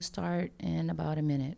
Start in about a minute.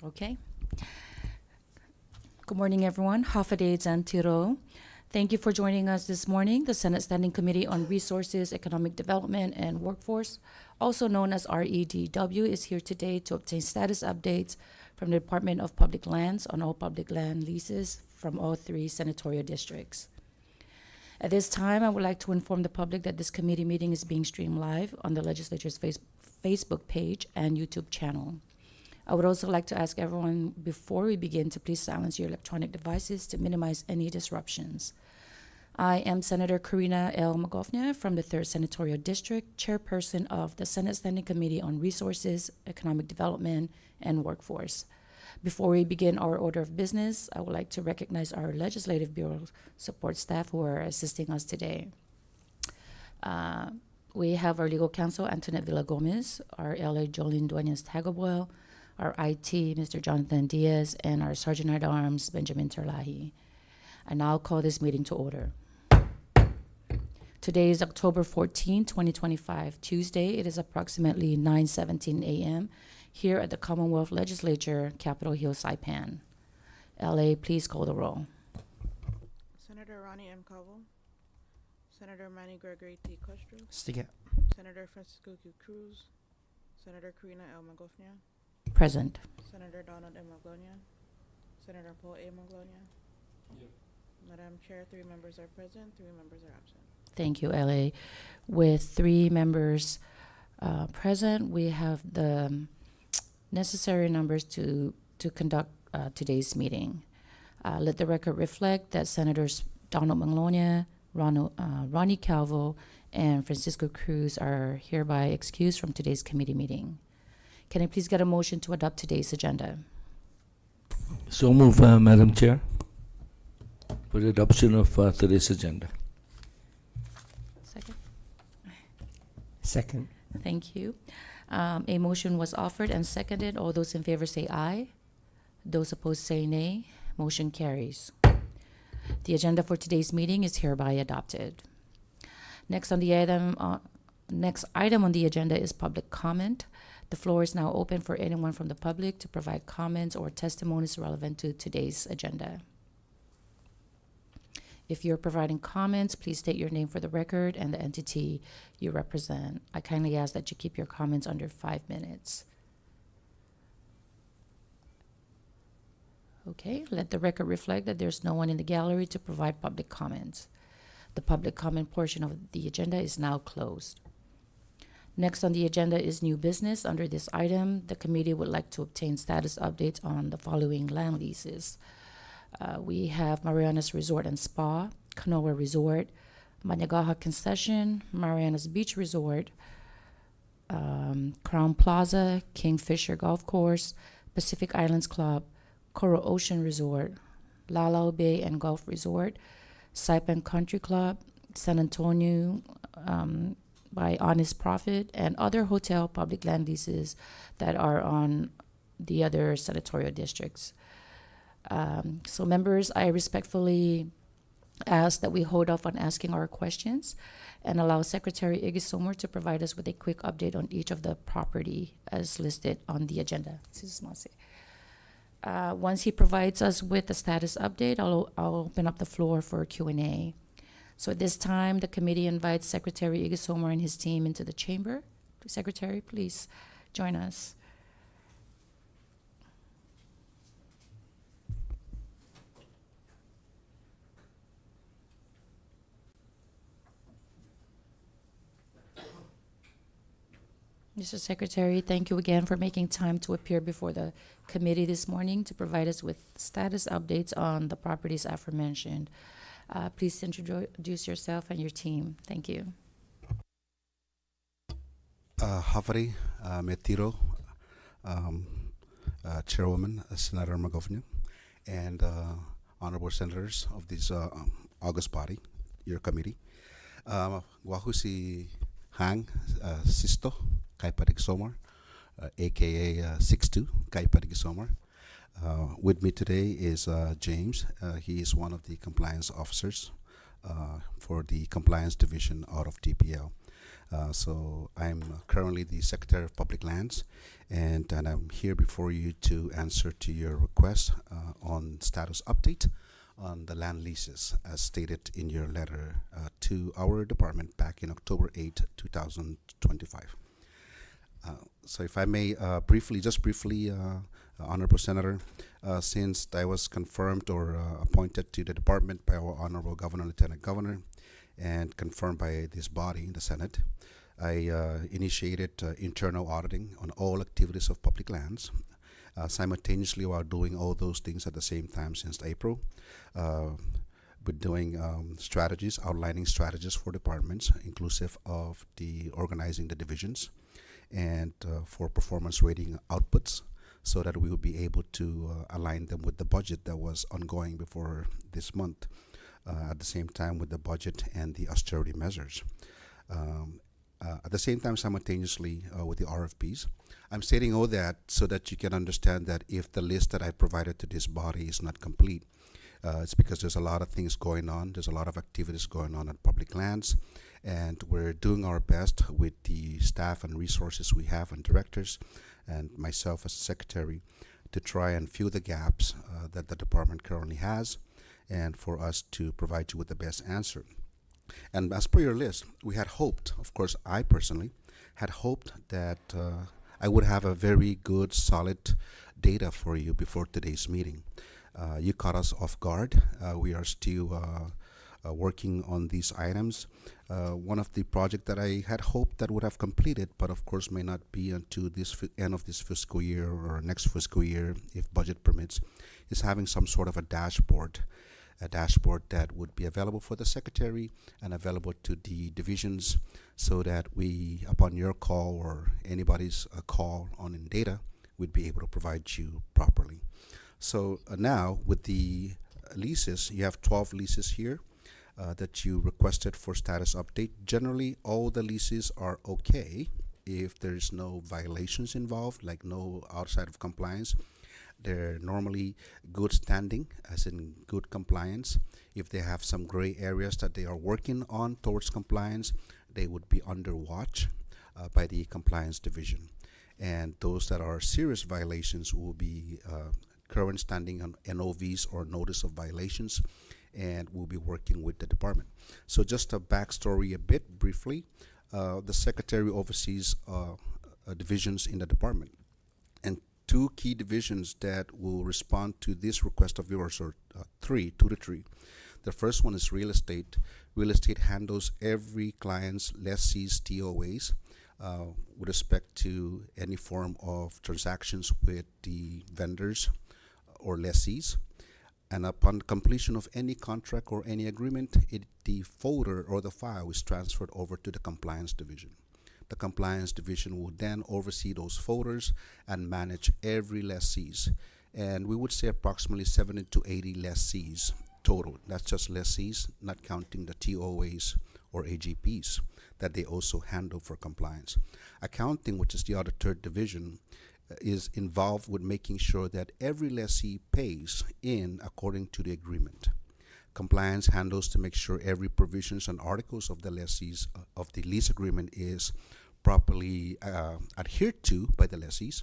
Okay. Good morning, everyone. Hafaday Zantiro. Thank you for joining us this morning. The Senate Standing Committee on Resources, Economic Development, and Workforce, also known as REDW, is here today to obtain status updates from the Department of Public Lands on all public land leases from all three senatorial districts. At this time, I would like to inform the public that this committee meeting is being streamed live on the legislature's Facebook page and YouTube channel. I would also like to ask everyone before we begin to please silence your electronic devices to minimize any disruptions. I am Senator Karina L. Magofnia from the 3rd Senatorial District, chairperson of the Senate Standing Committee on Resources, Economic Development, and Workforce. Before we begin our order of business, I would like to recognize our Legislative Bureau support staff who are assisting us today. We have our legal counsel, Antoinette Villa-Gomez, our LA Jolene Duenas-Tagobuel, our IT, Mr. Jonathan Diaz, and our Sergeant at Arms, Benjamin Terlahi. I now call this meeting to order. Today is October 14, 2025, Tuesday. It is approximately 9:17 a.m. here at the Commonwealth Legislature, Capitol Hill, Saipan. LA, please call the roll. Senator Ronnie M. Cowell, Senator Manny Gregory T. Costro, Stick it. Senator Francisco Q. Cruz, Senator Karina L. Magofnia, Present. Senator Donald M. Maglonia, Senator Paul A. Maglonia. Yep. Madam Chair, 3 members are present, 3 members are absent. Thank you, LA. With 3 members present, we have the necessary numbers to conduct today's meeting. Let the record reflect that Senators Donald Maglonia, Ronnie Calvo, and Francisco Cruz are hereby excused from today's committee meeting. Can I please get a motion to adopt today's agenda? So move, Madam Chair, for the adoption of today's agenda. Second. Second. Thank you. A motion was offered and seconded. All those in favor say aye. Those opposed say nay. Motion carries. The agenda for today's meeting is hereby adopted. Next item on the agenda is public comment. The floor is now open for anyone from the public to provide comments or testimonies relevant to today's agenda. If you're providing comments, please state your name for the record and the entity you represent. I kindly ask that you keep your comments under 5 minutes. Okay, let the record reflect that there's no one in the gallery to provide public comments. The public comment portion of the agenda is now closed. Next on the agenda is new business. Under this item, the committee would like to obtain status updates on the following land leases. We have Mariana's Resort and Spa, Kanoa Resort, Managaha Concession, Mariana's Beach Resort, Crown Plaza, Kingfisher Golf Course, Pacific Islands Club, Coral Ocean Resort, Lalao Bay and Golf Resort, Saipan Country Club, San Antonio by Honest Profit, and other hotel public land leases that are on the other senatorial districts. So members, I respectfully ask that we hold off on asking our questions and allow Secretary Igisomer to provide us with a quick update on each of the property as listed on the agenda. Once he provides us with the status update, I'll open up the floor for Q&A. So at this time, the committee invites Secretary Igisomer and his team into the chamber. Secretary, please join us. Mr. Secretary, thank you again for making time to appear before the committee this morning to provide us with status updates on the properties aforementioned. Please introduce yourself and your team. Thank you. Havari Metiro, Chairwoman, Senator McGovern, and honorable senators of this August body, your committee. Wahu si Hang Sisto, Kaiparik Somar, aka 62, Kaiparik Somar. With me today is James. He is one of the compliance officers for the compliance division out of TPL. So I'm currently the Secretary of Public Lands, and I'm here before you to answer to your request on status update on the land leases as stated in your letter to our department back in October 8, 2025. So if I may briefly, Honorable Senator, since I was confirmed or appointed to the department by our Honorable Governor, Lieutenant Governor, and confirmed by this body, the Senate, I initiated internal auditing on all activities of public lands, simultaneously while doing all those things at the same time since April. With doing strategies, outlining strategies for departments, inclusive of the organizing the divisions, and for performance rating outputs, so that we will be able to align them with the budget that was ongoing before this month, at the same time with the budget and the austerity measures. At the same time, simultaneously with the RFPs. I'm stating all that so that you can understand that if the list that I provided to this body is not complete, it's because there's a lot of things going on. There's a lot of activities going on at public lands, and we're doing our best with the staff and resources we have and directors and myself as secretary to try and fill the gaps that the department currently has, and for us to provide you with the best answer. And as per your list, we had hoped, of course, I personally had hoped that I would have a very good, solid data for you before today's meeting. You caught us off guard. We are still working on these items. One of the projects that I had hoped that would have completed, but of course may not be until this end of this fiscal year or next fiscal year, if budget permits, is having some sort of a dashboard that would be available for the secretary and available to the divisions, so that we, upon your call or anybody's call on in data, we'd be able to provide you properly. So now with the leases, you have 12 leases here that you requested for status update. Generally, all the leases are okay if there's no violations involved, like no outside of compliance. They're normally good standing, as in good compliance. If they have some gray areas that they are working on towards compliance, they would be under watch by the compliance division. And those that are serious violations will be current standing on NOVs or notice of violations, and we'll be working with the department. So just a backstory a bit briefly, the secretary oversees divisions in the department. And two key divisions that will respond to this request of yours, or two to three. The first one is real estate. Real estate handles every client's lessee's TOAs with respect to any form of transactions with the vendors or lessees. And upon completion of any contract or any agreement, the folder or the file is transferred over to the compliance division. The compliance division will then oversee those folders and manage every lessees. And we would say approximately 70 to 80 lessees total. That's just lessees, not counting the TOAs or AGPs that they also handle for compliance. Accounting, which is the other third division, is involved with making sure that every lessee pays in according to the agreement. Compliance handles to make sure every provisions and articles of the lessees of the lease agreement is properly adhered to by the lessees.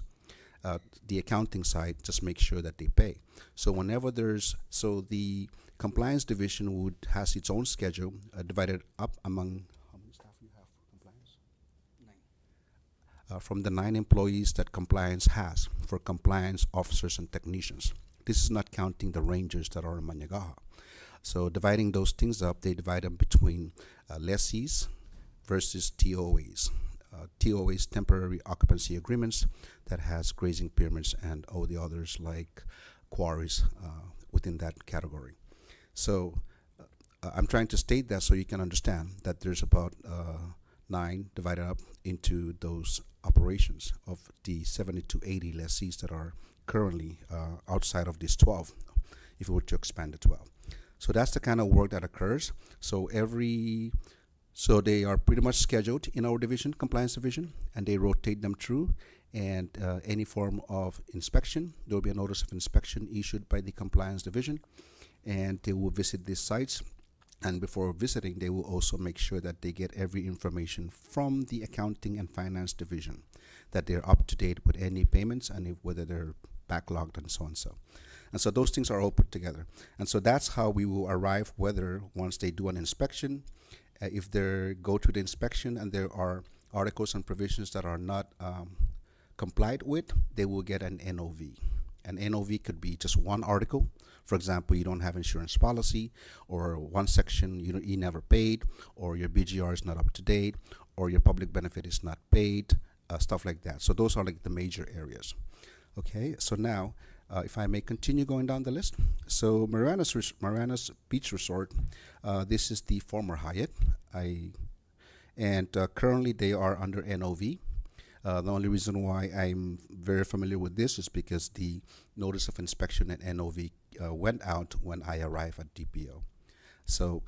The accounting side just makes sure that they pay. So whenever the compliance division has its own schedule divided up among, how many staff you have for compliance? 9. From the 9 employees that compliance has for compliance officers and technicians. This is not counting the rangers that are in Manyagaha. So dividing those things up, they divide them between lessees versus TOAs. TOA's temporary occupancy agreements that has grazing permits and all the others like quarries within that category. So I'm trying to state that so you can understand that there's about 9 divided up into those operations of the 70 to 80 lessees that are currently outside of these 12, if we were to expand to 12. So that's the kind of work that occurs. So they are pretty much scheduled in our division, compliance division, and they rotate them through. And any form of inspection, there will be a notice of inspection issued by the compliance division, and they will visit these sites. And before visiting, they will also make sure that they get every information from the accounting and finance division, that they're up to date with any payments and whether they're backlogged and so on. And so those things are all put together. And so that's how we will arrive whether once they do an inspection, if they go to the inspection and there are articles and provisions that are not complied with, they will get an NOV. An NOV could be just one article. For example, you don't have insurance policy, or one section you never paid, or your BGR is not up to date, or your public benefit is not paid, stuff like that. So those are like the major areas. Okay, so now if I may continue going down the list. So Marana's Beach Resort, this is the former Hyatt. Currently they are under NOV. The only reason why I'm very familiar with this is because the notice of inspection and NOV went out when I arrived at DPO. So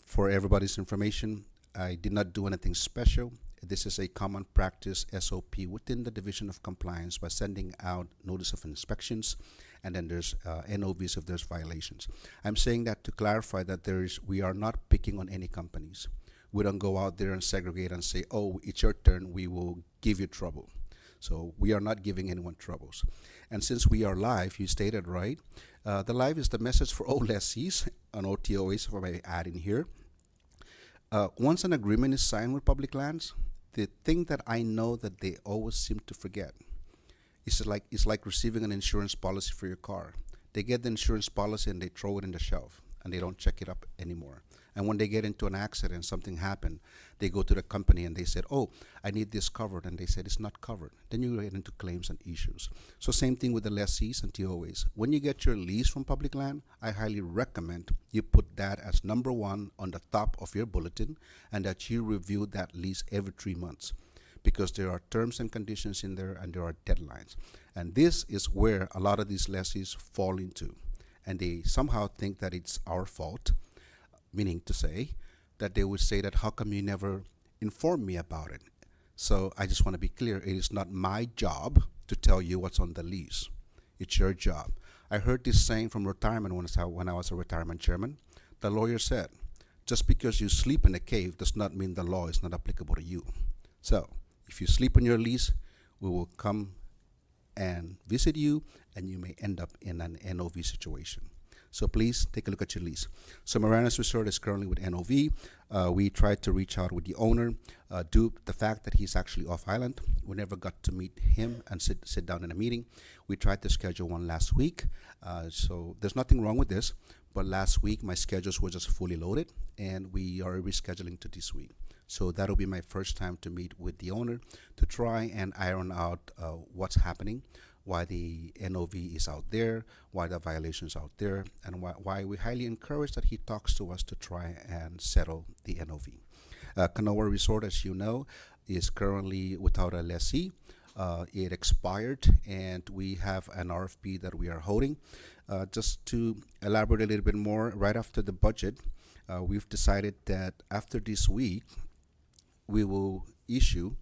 for everybody's information, I did not do anything special. This is a common practice SOP within the Division of Compliance by sending out notice of inspections, and then there's NOVs if there's violations. I'm saying that to clarify that we are not picking on any companies. We don't go out there and segregate and say, oh, it's your turn, we will give you trouble. So we are not giving anyone troubles. And since we are live, you stated right, the live is the message for all lessees and all TOAs, if I may add in here. Once an agreement is signed with public lands, the thing that I know that they always seem to forget is it's like receiving an insurance policy for your car. They get the insurance policy and they throw it in the shelf and they don't check it up anymore. And when they get into an accident, something happened, they go to the company and they said, oh, I need this covered. And they said, it's not covered. Then you get into claims and issues. So same thing with the lessees and TOAs. When you get your lease from public land, I highly recommend you put that as number 1 on the top of your bulletin, and that you review that lease every 3 months, because there are terms and conditions in there and there are deadlines. And this is where a lot of these lessees fall into. And they somehow think that it's our fault, meaning to say that they would say that, how come you never informed me about it? So I just want to be clear, it is not my job to tell you what's on the lease. It's your job. I heard this saying from retirement when I was a retirement chairman. The lawyer said, just because you sleep in a cave does not mean the law is not applicable to you. So if you sleep on your lease, we will come and visit you, and you may end up in an NOV situation. So please take a look at your lease. So Marana's Resort is currently with NOV. We tried to reach out with the owner. Due to the fact that he's actually off island, we never got to meet him and sit down in a meeting. We tried to schedule one last week. So there's nothing wrong with this, but last week my schedules were just fully loaded, and we are rescheduling to this week. So that'll be my first time to meet with the owner to try and iron out what's happening, why the NOV is out there, why the violations out there, and why we highly encourage that he talks to us to try and settle the NOV. Kanoa Resort, as you know, is currently without a lessee. It expired, and we have an RFP that we are holding. Just to elaborate a little bit more, right after the budget, we've decided that after this week, we will issue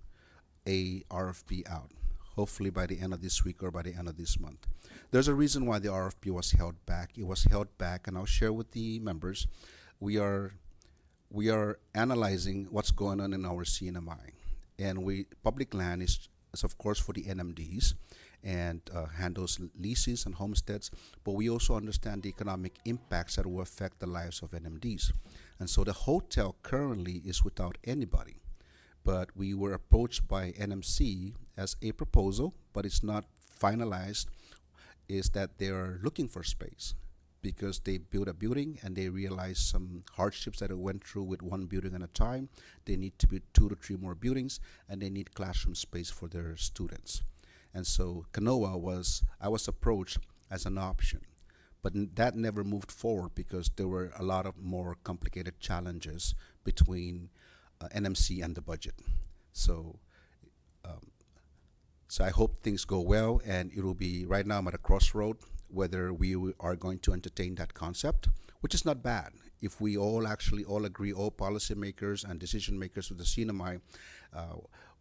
a RFP out, hopefully by the end of this week or by the end of this month. There's a reason why the RFP was held back. It was held back, and I'll share with the members. We are analyzing what's going on in our CNMI, and public land is of course for the NMDs and handles leases and homesteads, but we also understand the economic impacts that will affect the lives of NMDs. And so the hotel currently is without anybody. But we were approached by NMC as a proposal, but it's not finalized, is that they are looking for space because they built a building and they realized some hardships that it went through with one building at a time. They need to build 2 to 3 more buildings, and they need classroom space for their students. And so I was approached as an option, but that never moved forward because there were a lot of more complicated challenges between NMC and the budget. So so I hope things go well, and it will be, right now I'm at a crossroad whether are going to entertain that concept, which is not bad. If we all actually all agree, all policymakers and decision makers with the CNMI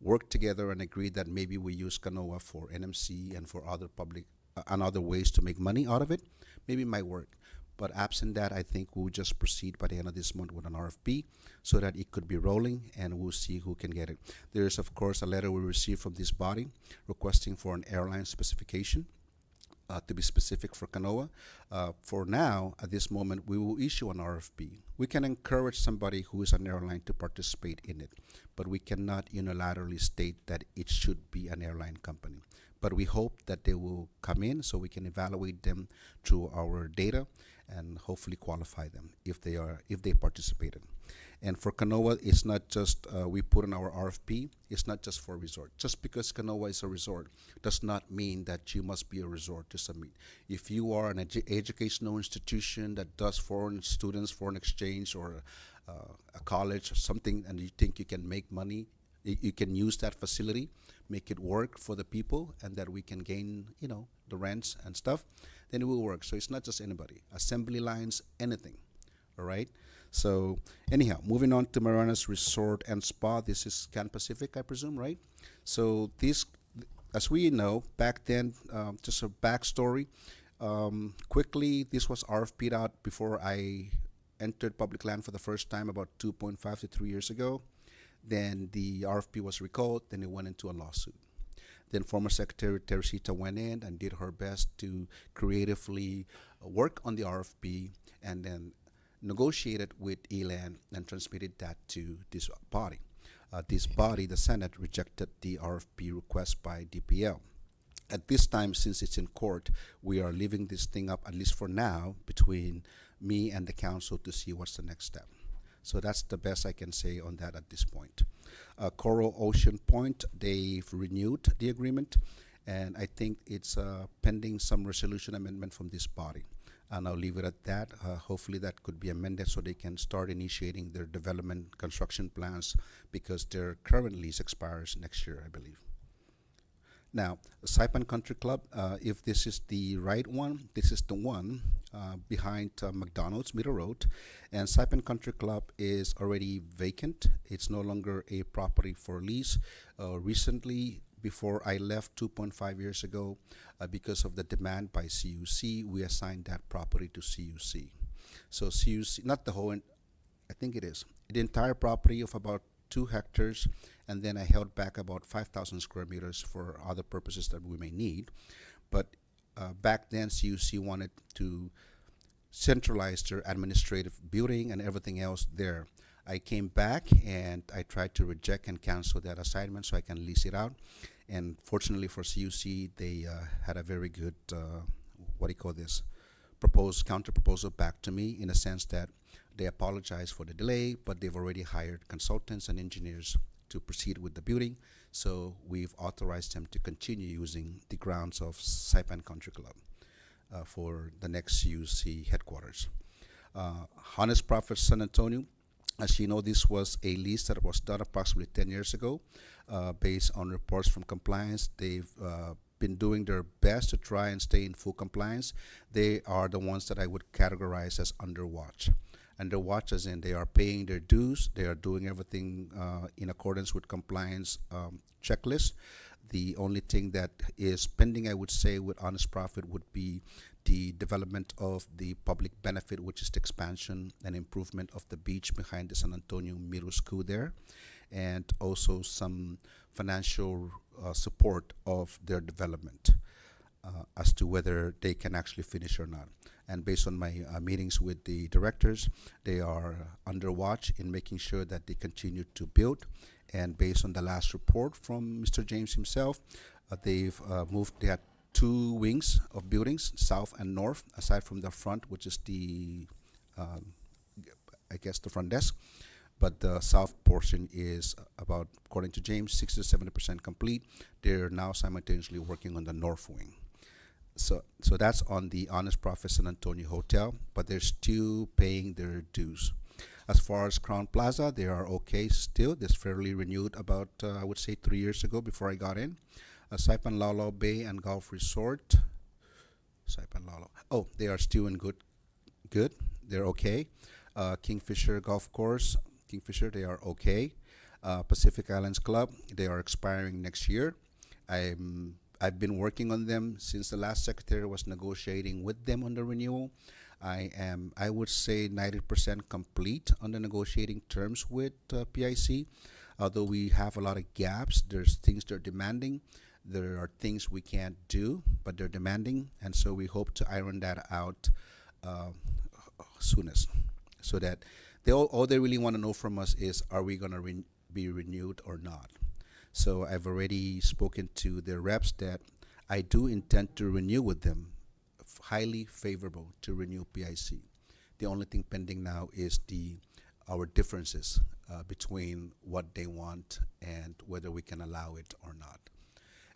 work together and agree that maybe we use Kanoa for NMC and for other public and other ways to make money out of it, maybe it might work. But absent that, I think we'll just proceed by the end of this month with an RFP so that it could be rolling, and we'll see who can get it. There is, of course, a letter we received from this body requesting for an airline specification, to be specific for Kanoa. For now, at this moment, we will issue an RFP. We can encourage somebody who is an airline to participate in it, but we cannot unilaterally state that it should be an airline company. But we hope that they will come in so we can evaluate them through our data and hopefully qualify them if they participated. And for Kanoa, it's not just we put in our RFP. It's not just for a resort. Just because Kanoa is a resort does not mean that you must be a resort to submit. If you are an educational institution that does foreign students, foreign exchange, or a college or something, and you think you can make money, you can use that facility, make it work for the people, and that we can gain, the rents and stuff, then it will work. So it's not just anybody. Assembly lines, anything. All right. So anyhow, moving on to Mariana's Resort and Spa. This is Can Pacific, I presume, right? So this, as we know, back then, just a backstory. Quickly, this was RFP'd out before I entered public land for the first time about 2.5 to 3 years ago. Then the RFP was recalled. Then it went into a lawsuit. Then former Secretary Teresita went in and did her best to creatively work on the RFP, and then negotiated with ELAN and transmitted that to this body. This body, the Senate, rejected the RFP request by DPL. At this time, since it's in court, we are leaving this thing up, at least for now, between me and the council to see what's the next step. So that's the best I can say on that at this point. Coral Ocean Point, they've renewed the agreement, and I think it's pending some resolution amendment from this body. And I'll leave it at that. Hopefully that could be amended so they can start initiating their development construction plans, because their current lease expires next year, I believe. Now, Saipan Country Club, if this is the right one, this is the one behind McDonald's Middle Road. And Saipan Country Club is already vacant. It's no longer a property for lease. Recently, before I left 2.5 years ago, because of the demand by CUC, we assigned that property to CUC. So CUC, not the whole, I think it is, the entire property of about 2 hectares, and then I held back about 5,000 square meters for other purposes that we may need. But back then, CUC wanted to centralize their administrative building and everything else there. I came back and I tried to reject and cancel that assignment so I can lease it out. And fortunately for CUC, they had a very good, counter proposal back to me, in a sense that they apologized for the delay, but they've already hired consultants and engineers to proceed with the building. So we've authorized them to continue using the grounds of Saipan Country Club for the next CUC headquarters. Honest Profit San Antonio, as you know, this was a lease that was done approximately 10 years ago based on reports from compliance. They've been doing their best to try and stay in full compliance. They are the ones that I would categorize as under watch. Under watch as in they are paying their dues, they are doing everything in accordance with compliance checklist. The only thing that is pending, I would say, with Honest Profit would be the development of the public benefit, which is the expansion and improvement of the beach behind the San Antonio Middle School there, and also some financial support of their development as to whether they can actually finish or not. And based on my meetings with the directors, they are under watch in making sure that they continue to build. And based on the last report from Mr. James himself, they've moved that two wings of buildings, south and north, aside from the front, which is the, I guess, the front desk. But the south portion is about, according to James, 60 to 70% complete. They're now simultaneously working on the north wing. So that's on the Honest Profit San Antonio Hotel, but they're still paying their dues. As far as Crown Plaza, they are okay still. This fairly renewed about, I would say, 3 years ago before I got in. Saipan Lalo Bay and Golf Resort. Saipan Lalo. Oh, they are still in good. They're okay. Kingfisher Golf Course, Kingfisher, they are okay. Pacific Islands Club, they are expiring next year. I've been working on them since the last secretary was negotiating with them on the renewal. I would say 90% complete on the negotiating terms with PIC. Although we have a lot of gaps, there's things they're demanding. There are things we can't do, but they're demanding, and so we hope to iron that out soonest, so that all they really want to know from us is, are we going to be renewed or not? So I've already spoken to their reps that I do intend to renew with them, highly favorable to renew PIC. The only thing pending now is our differences between what they want and whether we can allow it or not.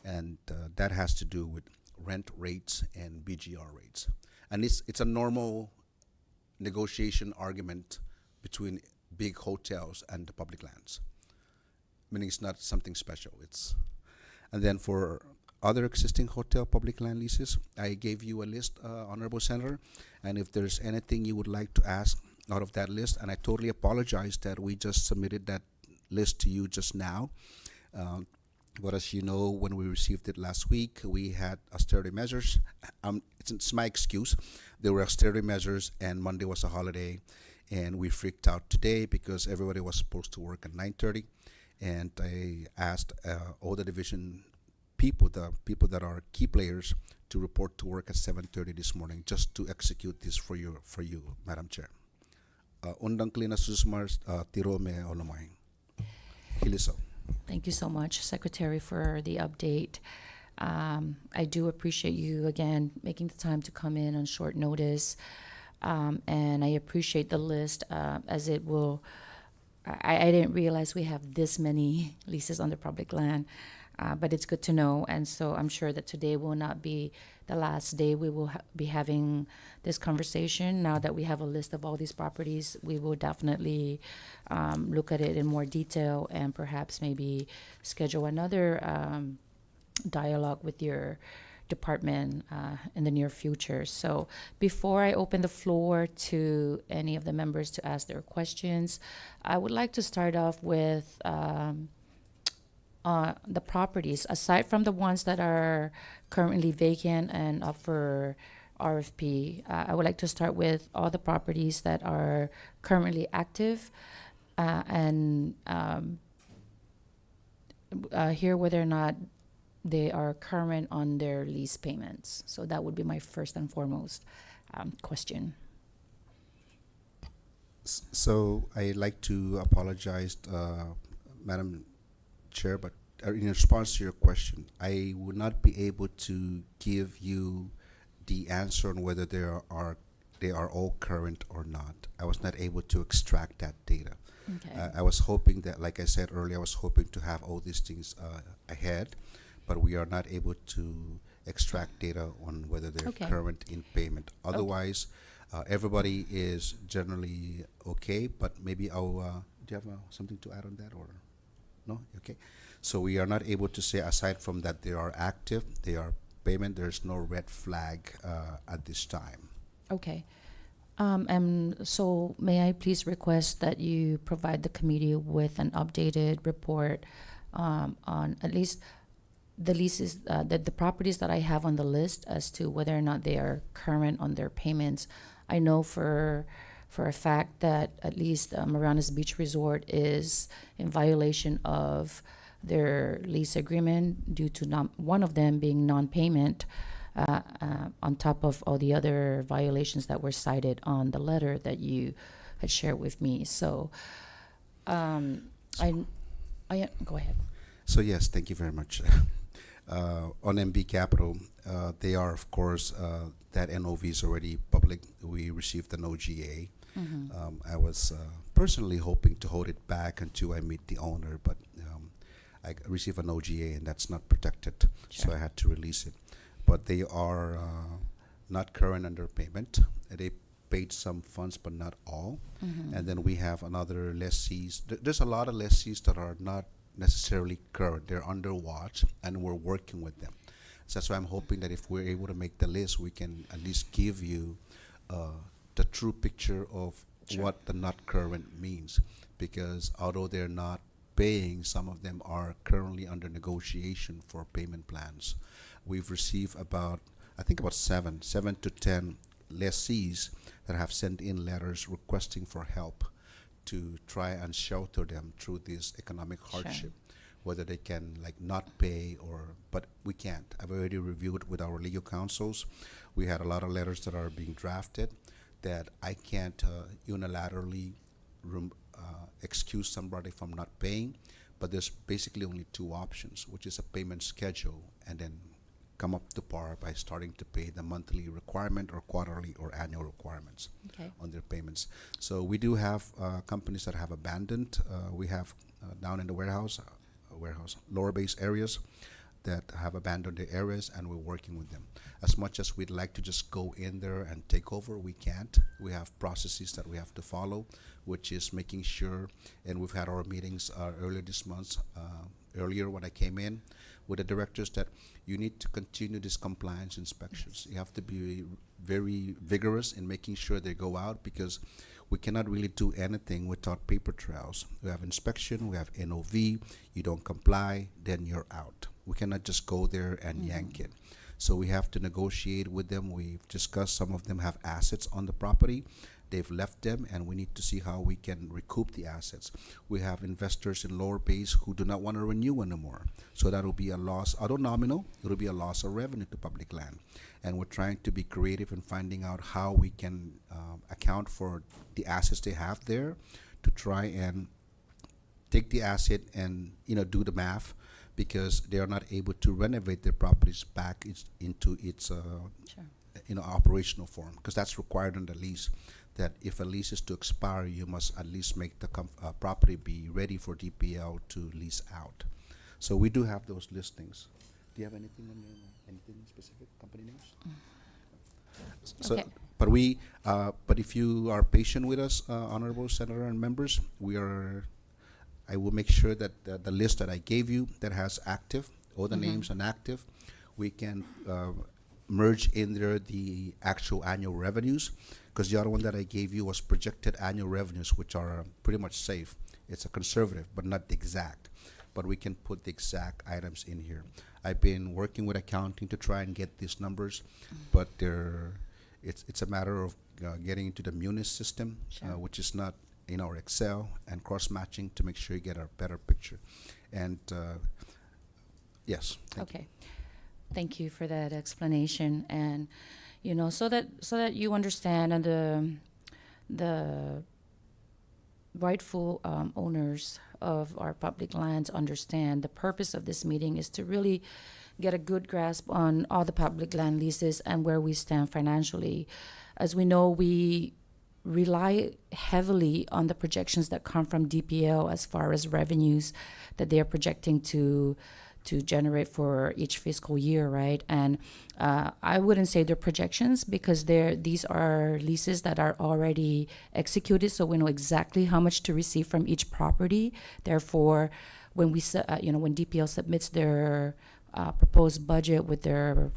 And that has to do with rent rates and BGR rates. And it's a normal negotiation argument between big hotels and the public lands. Meaning it's not something special. And then for other existing hotel public land leases, I gave you a list, Honorable Senator, and if there's anything you would like to ask out of that list, and I totally apologize that we just submitted that list to you just now. But as you know, when we received it last week, we had austerity measures. It's my excuse. There were austerity measures, and Monday was a holiday, and we freaked out today because everybody was supposed to work at 9:30. And I asked all the division people, the people that are key players, to report to work at 7:30 this morning, just to execute this for you, Madam Chair. Undang klina susmars tiro me olamay. Hiliso. Thank you so much, Secretary, for the update. I do appreciate you, again, making the time to come in on short notice. And I appreciate the list as it will. I didn't realize we have this many leases on the public land, but it's good to know. And so I'm sure that today will not be the last day we will be having this conversation. Now that we have a list of all these properties, we will definitely look at it in more detail and perhaps maybe schedule another dialogue with your department in the near future. So before I open the floor to any of the members to ask their questions, I would like to start off with the properties, aside from the ones that are currently vacant and up for RFP. I would like to start with all the properties that are currently active and hear whether or not they are current on their lease payments. So that would be my first and foremost question. So I'd like to apologize, Madam Chair, but in response to your question, I would not be able to give you the answer on whether they are all current or not. I was not able to extract that data. Okay. I was hoping that, like I said earlier, I was hoping to have all these things ahead, but we are not able to extract data on whether they're Okay. current in payment. Otherwise, everybody is generally okay, but maybe I'll, do you have something to add on that, or no? Okay. So we are not able to say, aside from that they are active, they are payment, there's no red flag at this time. Okay. And so may I please request that you provide the committee with an updated report on at least the leases, the properties that I have on the list as to whether or not they are current on their payments. I know for a fact that at least Marianas Beach Resort is in violation of their lease agreement due to one of them being non-payment, on top of all the other violations that were cited on the letter that you had shared with me. So I go ahead. So yes, thank you very much. On MB Capital, they are, of course, that NOV is already public. We received an OGA. I was personally hoping to hold it back until I meet the owner, but I received an OGA and that's not protected, so Sure. I had to release it. But they are not current under payment. They paid some funds, but not all. And then we have another lessees. There's a lot of lessees that are not necessarily current. They're under watch, and we're working with them. So that's why I'm hoping that if we're able to make the list, we can at least give you the true picture of Sure. what the not current means. Because although they're not paying, some of them are currently under negotiation for payment plans. We've received about, I think about seven to 10 lessees that have sent in letters requesting for help to try and shelter them through this economic hardship, whether they can like not pay or, but we can't. I've already reviewed with our legal counsels. We had a lot of letters that are being drafted that I can't unilaterally excuse somebody from not paying, but there's basically only two options, which is a payment schedule and then come up to par by starting to pay the monthly requirement or quarterly or annual requirements Okay. on their payments. So we do have companies that have abandoned. We have down in the warehouse, lower base areas that have abandoned their areas, and we're working with them. As much as we'd like to just go in there and take over, we can't. We have processes that we have to follow, which is making sure, and we've had our meetings earlier this month, earlier when I came in, with the directors, that you need to continue these compliance inspections. You have to be very vigorous in making sure they go out, because we cannot really do anything without paper trails. We have inspection, we have NOV, you don't comply, then you're out. We cannot just go there and yank it. So we have to negotiate with them. We've discussed, some of them have assets on the property. They've left them, and we need to see how we can recoup the assets. We have investors in lower base who do not want to renew anymore. So that will be a loss, although nominal, it will be a loss of revenue to public land. And we're trying to be creative in finding out how we can account for the assets they have there, to try and take the asset and do the math, because they are not able to renovate their properties back into its Sure. operational form, because that's required in the lease. That if a lease is to expire, you must at least make the property be ready for DPL to lease out. So we do have those listings. Do you have anything on anything specific, company names? So, Okay. but if you are patient with us, honorable senator and members, I will make sure that the list that I gave you that has active, all the names and active, we can merge in there the actual annual revenues, because the other one that I gave you was projected annual revenues, which are pretty much safe. It's a conservative, but not the exact. But we can put the exact items in here. I've been working with accounting to try and get these numbers, but it's a matter of getting into the Munis system, Sure. which is not in our Excel, and cross-matching to make sure you get a better picture. And yes. Thank you. Okay. Thank you for that explanation, and so that you understand, and the rightful owners of our public lands understand, the purpose of this meeting is to really get a good grasp on all the public land leases and where we stand financially. As we know, we rely heavily on the projections that come from DPL as far as revenues that they are projecting to generate for each fiscal year, right? And I wouldn't say they're projections, because these are leases that are already executed, so we know exactly how much to receive from each property. Therefore, when when DPL submits their proposed budget with their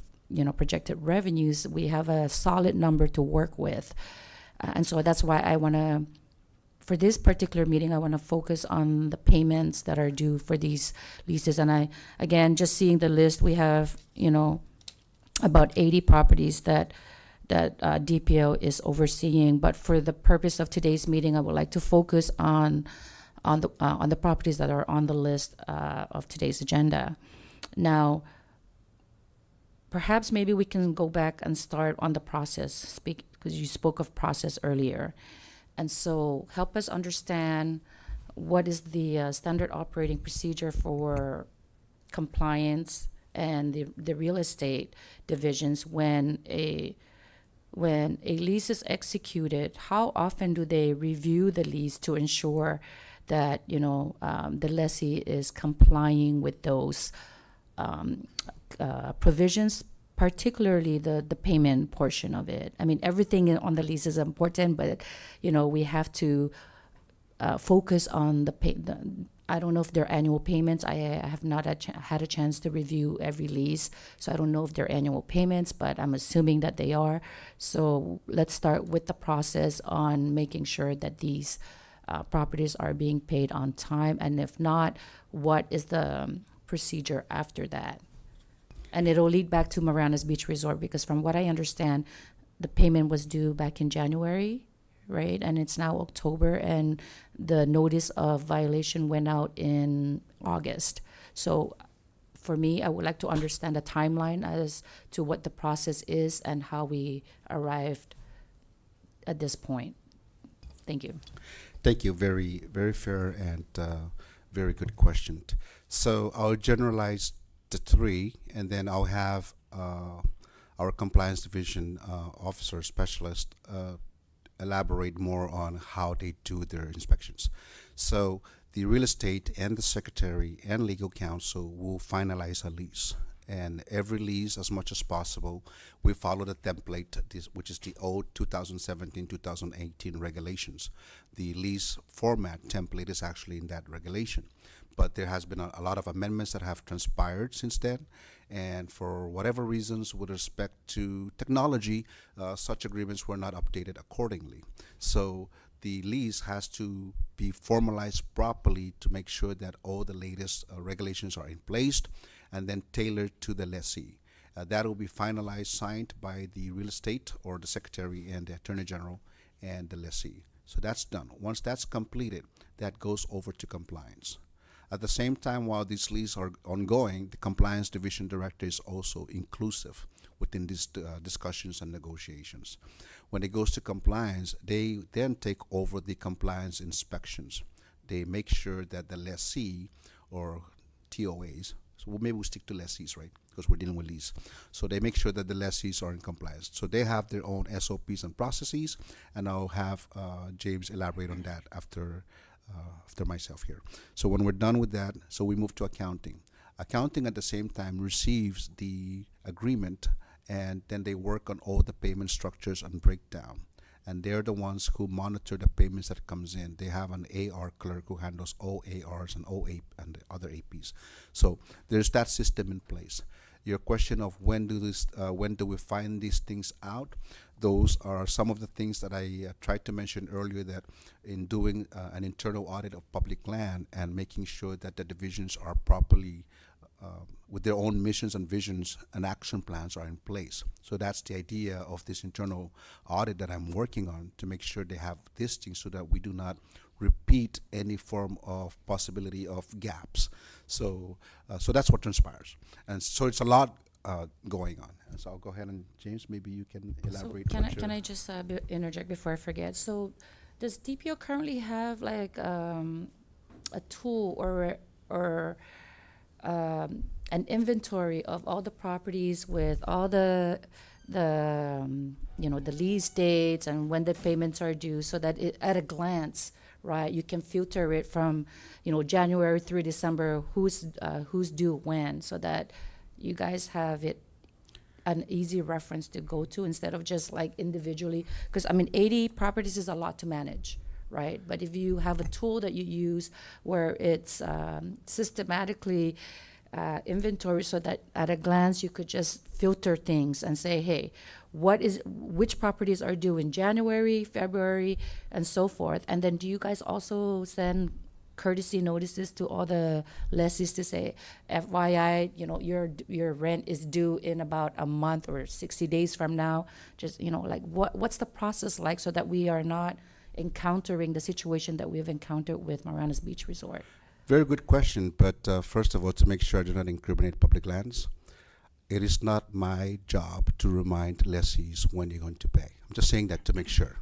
projected revenues, we have a solid number to work with. And so that's why for this particular meeting, I want to focus on the payments that are due for these leases. And again, just seeing the list, we have, about 80 properties that DPO is overseeing. But for the purpose of today's meeting, I would like to focus on the properties that are on the list of today's agenda. Now, perhaps maybe we can go back and start on the process, because you spoke of process earlier. And so help us understand, what is the standard operating procedure for compliance and the real estate divisions, when a lease is executed, how often do they review the lease to ensure that the lessee is complying with those provisions, particularly the payment portion of it? I mean, everything on the lease is important, but we have to focus on I don't know if they're annual payments. I have not had a chance to review every lease, so I don't know if they're annual payments, but I'm assuming that they are. So let's start with the process on making sure that these properties are being paid on time, and if not, what is the procedure after that? And it'll lead back to Marana's Beach Resort, because from what I understand, the payment was due back in January, right? And it's now October, and the notice of violation went out in August. So for me, I would like to understand the timeline as to what the process is and how we arrived at this point. Thank you. Thank you. Very, very fair and very good question. So I'll generalize the three, and then I'll have our compliance division officer specialist elaborate more on how they do their inspections. So the real estate and the secretary and legal counsel will finalize a lease. And every lease, as much as possible, we follow the template, which is the old 2017-2018 regulations. The lease format template is actually in that regulation. But there has been a lot of amendments that have transpired since then. And for whatever reasons, with respect to technology, such agreements were not updated accordingly. So the lease has to be formalized properly to make sure that all the latest regulations are in place and then tailored to the lessee. That will be finalized, signed by the real estate or the secretary and the attorney general and the lessee. So that's done. Once that's completed, that goes over to compliance. At the same time, while these leases are ongoing, the compliance division director is also inclusive within these discussions and negotiations. When it goes to compliance, they then take over the compliance inspections. They make sure that the lessee or TOAs, so maybe we'll stick to lessees, right? Because we're dealing with lease. So they make sure that the lessees are in compliance. So they have their own SOPs and processes, and I'll have James elaborate on that after myself here. So when we're done with that, so we move to accounting. Accounting at the same time receives the agreement, and then they work on all the payment structures and breakdown. And they're the ones who monitor the payments that comes in. They have an AR clerk who handles all ARs and all and the other APs. So there's that system in place. Your question of when do we find these things out? Those are some of the things that I tried to mention earlier, that in doing an internal audit of public land and making sure that the divisions are properly with their own missions and visions and action plans are in place. So that's the idea of this internal audit that I'm working on, to make sure they have these things so that we do not repeat any form of possibility of gaps. So so that's what transpires. And so it's a lot going on. And so I'll go ahead, and James, maybe you can elaborate. So can I just interject before I forget? So does DPO currently have like a tool or an inventory of all the properties with all the lease dates and when the payments are due, so that at a glance, right, you can filter it from January through December, who's due when, so that you guys have it an easy reference to go to instead of just like individually, because 80 properties is a lot to manage, right? But if you have a tool that you use where it's systematically inventory, so that at a glance you could just filter things and say, hey, which properties are due in January, February, and so forth. And then do you guys also send courtesy notices to all the lessees to say, FYI, your rent is due in about a month or 60 days from now? Just, like what's the process like, so that we are not encountering the situation that we've encountered with Marana's Beach Resort? Very good question, but first of all, to make sure I do not incriminate public lands, it is not my job to remind lessees when you're going to pay. I'm just saying that to make sure.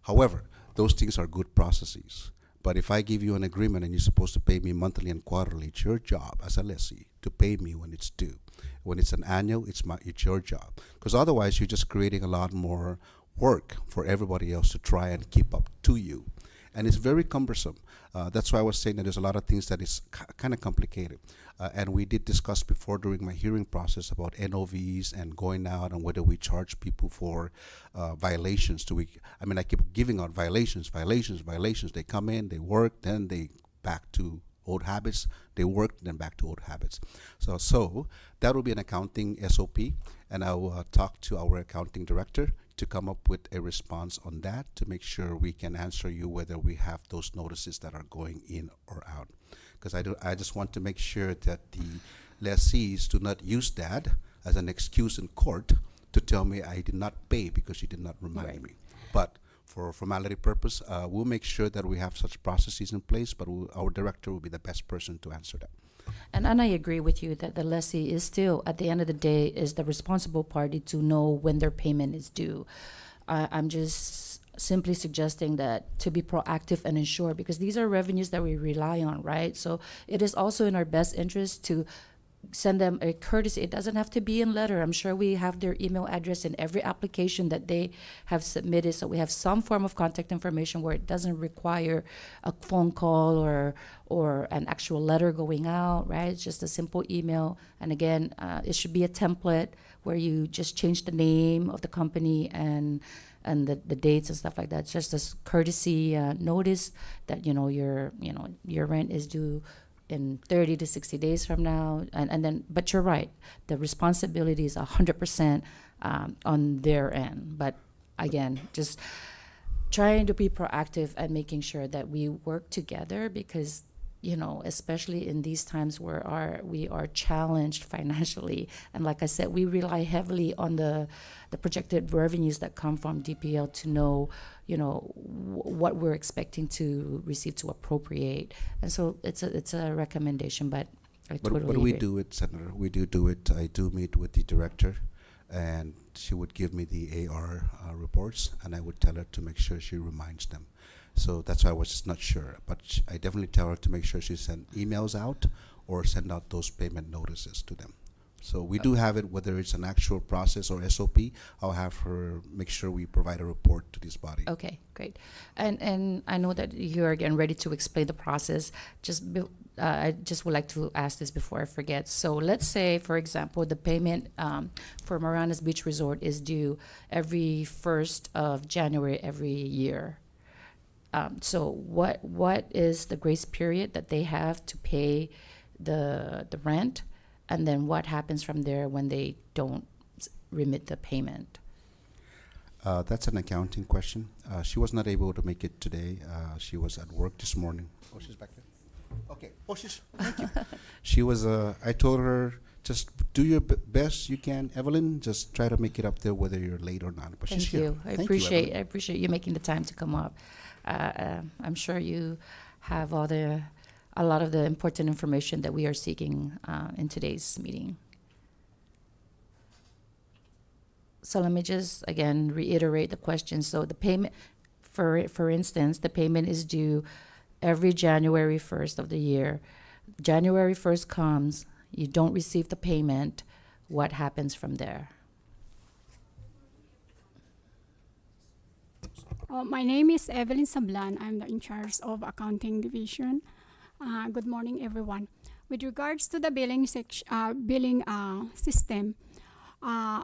However, those things are good processes. But if I give you an agreement and you're supposed to pay me monthly and quarterly, it's your job as a lessee to pay me when it's due. When it's an annual, it's your job. Because otherwise, you're just creating a lot more work for everybody else to try and keep up to you. And it's very cumbersome. That's why I was saying that there's a lot of things that is kind of complicated. And we did discuss before during my hearing process about NOVs and going out and whether we charge people for violations. I keep giving out violations. They come in, they work, then they back to old habits. They work, then back to old habits. So that will be an accounting SOP, and I will talk to our accounting director to come up with a response on that to make sure we can answer you whether we have those notices that are going in or out. Because I just want to make sure that the lessees do not use that as an excuse in court to tell me I did not pay because you did not remind Right. me. But for formality purpose, we'll make sure that we have such processes in place, but our director will be the best person to answer that. And I agree with you that the lessee is still, at the end of the day, is the responsible party to know when their payment is due. I'm just simply suggesting that to be proactive and ensure, because these are revenues that we rely on, right? So it is also in our best interest to send them a courtesy. It doesn't have to be in letter. I'm sure we have their email address in every application that they have submitted, so we have some form of contact information where it doesn't require a phone call or an actual letter going out, right? It's just a simple email. And again, it should be a template where you just change the name of the company and the dates and stuff like that. It's just a courtesy notice that your rent is due in 30 to 60 days from now, and then, but you're right, the responsibility is 100% on their end. But again, just trying to be proactive and making sure that we work together, because especially in these times where we are challenged financially, and like I said, we rely heavily on the projected revenues that come from DPL to know what we're expecting to receive, to appropriate. And so it's a recommendation, but I totally But we agree. do it, Senator. We do it. I do meet with the director, and she would give me the AR reports, and I would tell her to make sure she reminds them. So that's why I was just not sure. But I definitely tell her to make sure she send emails out or send out those payment notices to them. So we do have it, whether it's an actual process or SOP. I'll have her make sure we provide a report to this body. Okay, great. And I know that you're again ready to explain the process. I just would like to ask this before I forget. So let's say, for example, the payment for Marana's Beach Resort is due every 1st of January every year. So what is the grace period that they have to pay the rent? And then what happens from there when they don't remit the payment? That's an accounting question. She was not able to make it today. She was at work this morning. Oh, she's back there? Okay. Oh, thank you. She was, I told her, just do your best you can, Evelyn. Just try to make it up there whether you're late or not. But she's Thank here. you. I Thank appreciate Evelyn. I appreciate you making the time to come up. I'm sure you have a lot of the important information that we are seeking in today's meeting. So let me just again reiterate the question. So the payment, for instance, the payment is due every January 1st of the year. January 1st comes, you don't receive the payment. What happens from there? My name is Evelyn Sablan. I'm the in charge of accounting division. Good morning, everyone. With regards to the billing system,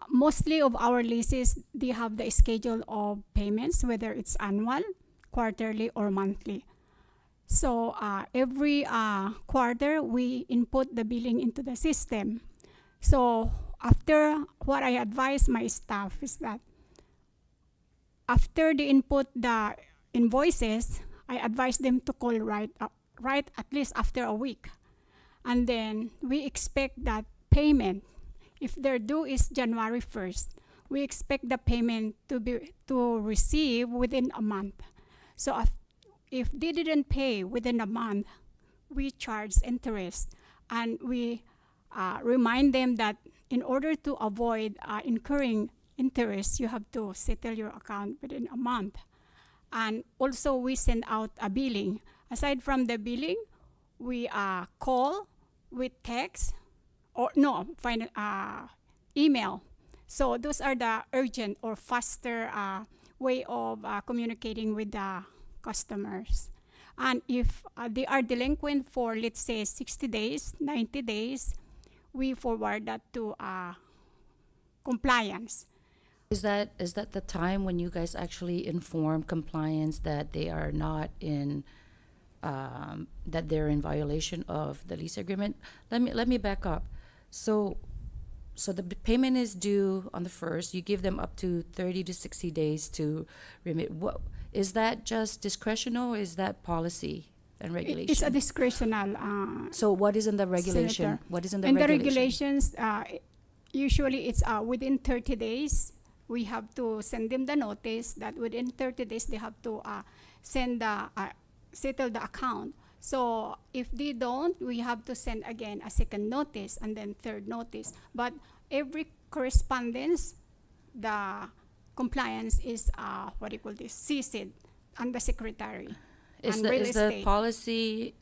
mostly of our leases, they have the schedule of payments, whether it's annual, quarterly, or monthly. So every quarter, we input the billing into the system. So after, what I advise my staff is that after they input the invoices, I advise them to call right at least after a week. And then we expect that payment, if their due is January 1st, we expect the payment to receive within a month. So if they didn't pay within a month, we charge interest, and we remind them that in order to avoid incurring interest, you have to settle your account within a month. And also we send out a billing. Aside from the billing, we call with text or no, final email. So those are the urgent or faster way of communicating with the customers. And if they are delinquent for, let's say, 60 days, 90 days, we forward that to compliance. Is that the time when you guys actually inform compliance that they are not in that they're in violation of the lease agreement? Let me back up. So the payment is due on the 1st. You give them up to 30 to 60 days to remit. What is that? Just discretional? Or is that policy and regulation? It's a discretional. So what is in the regulation? Senator. What is in the In regulation? the regulations, usually it's within 30 days. We have to send them the notice that within 30 days they have to send the settle the account. So if they don't, we have to send again a second notice and then third notice. But every correspondence, the compliance is what do you call this? CC'd on the secretary. Is and the real is the estate. policy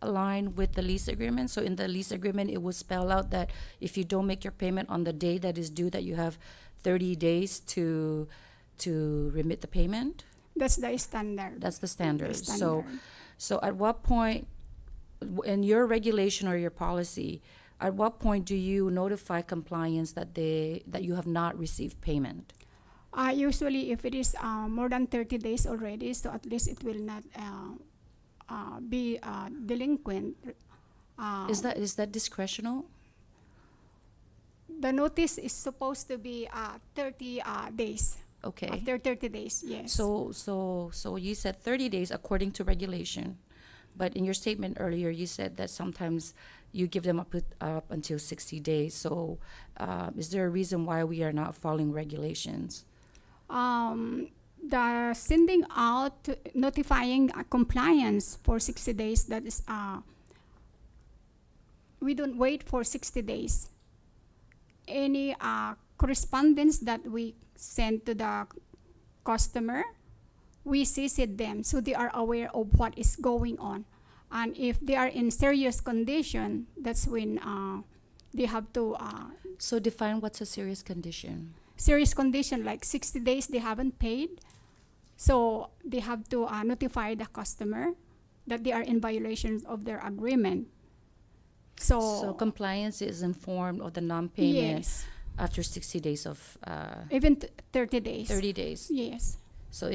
aligned with the lease agreement? So in the lease agreement, it will spell out that if you don't make your payment on the day that is due, that you have 30 days to remit the payment. That's the standard. That's the standard. The standard. So at what point, in your regulation or your policy, at what point do you notify compliance that you have not received payment? Usually, if it is more than 30 days already, so at least it will not be delinquent. Is that discretional? The notice is supposed to be 30 days. Okay. After 30 days, yes. So you said 30 days according to regulation, but in your statement earlier you said that sometimes you give them up until 60 days. So is there a reason why we are not following regulations? The sending out, notifying compliance for 60 days, that is, we don't wait for 60 days. Any correspondence that we send to the customer, we CC them so they are aware of what is going on. And if they are in serious condition, that's when they have to So define what's a serious condition. serious condition, like 60 days they haven't paid, so they have to notify the customer that they are in violation of their agreement. So compliance is informed of the non-payment yes, after 60 days of even 30 days. 30 days. Yes, So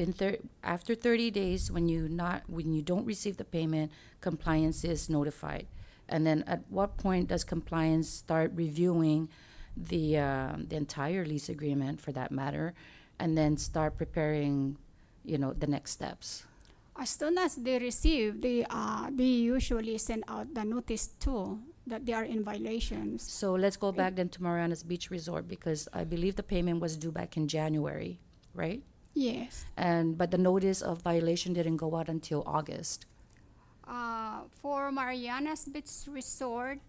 after 30 days, when you don't receive the payment, compliance is notified. And then at what point does compliance start reviewing the entire lease agreement, for that matter, and then start preparing, the next steps? as soon as they receive, they usually send out the notice too that they are in violations. So let's go back then to Mariana's Beach Resort, because I believe the payment was due back in January, right? Yes. But the notice of violation didn't go out until August. For Mariana's Beach Resort,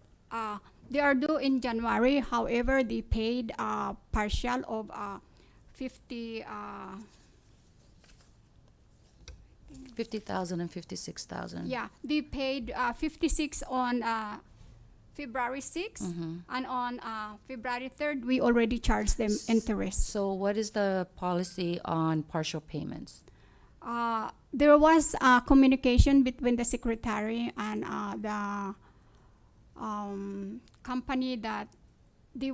they are due in January. However, they paid partial of 50. 50,000 and 56,000. Yeah, they paid 56 on February 6th, and on February 3rd, we already charged them interest. So what is the policy on partial payments? There was communication between the secretary and the company that they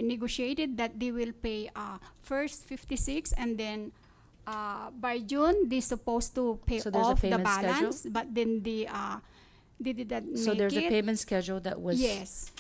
negotiated that they will pay first 56, and then by June they're supposed to pay So there's a off the payment balance, schedule? but then they did not make it. So there's a payment schedule that was Yes.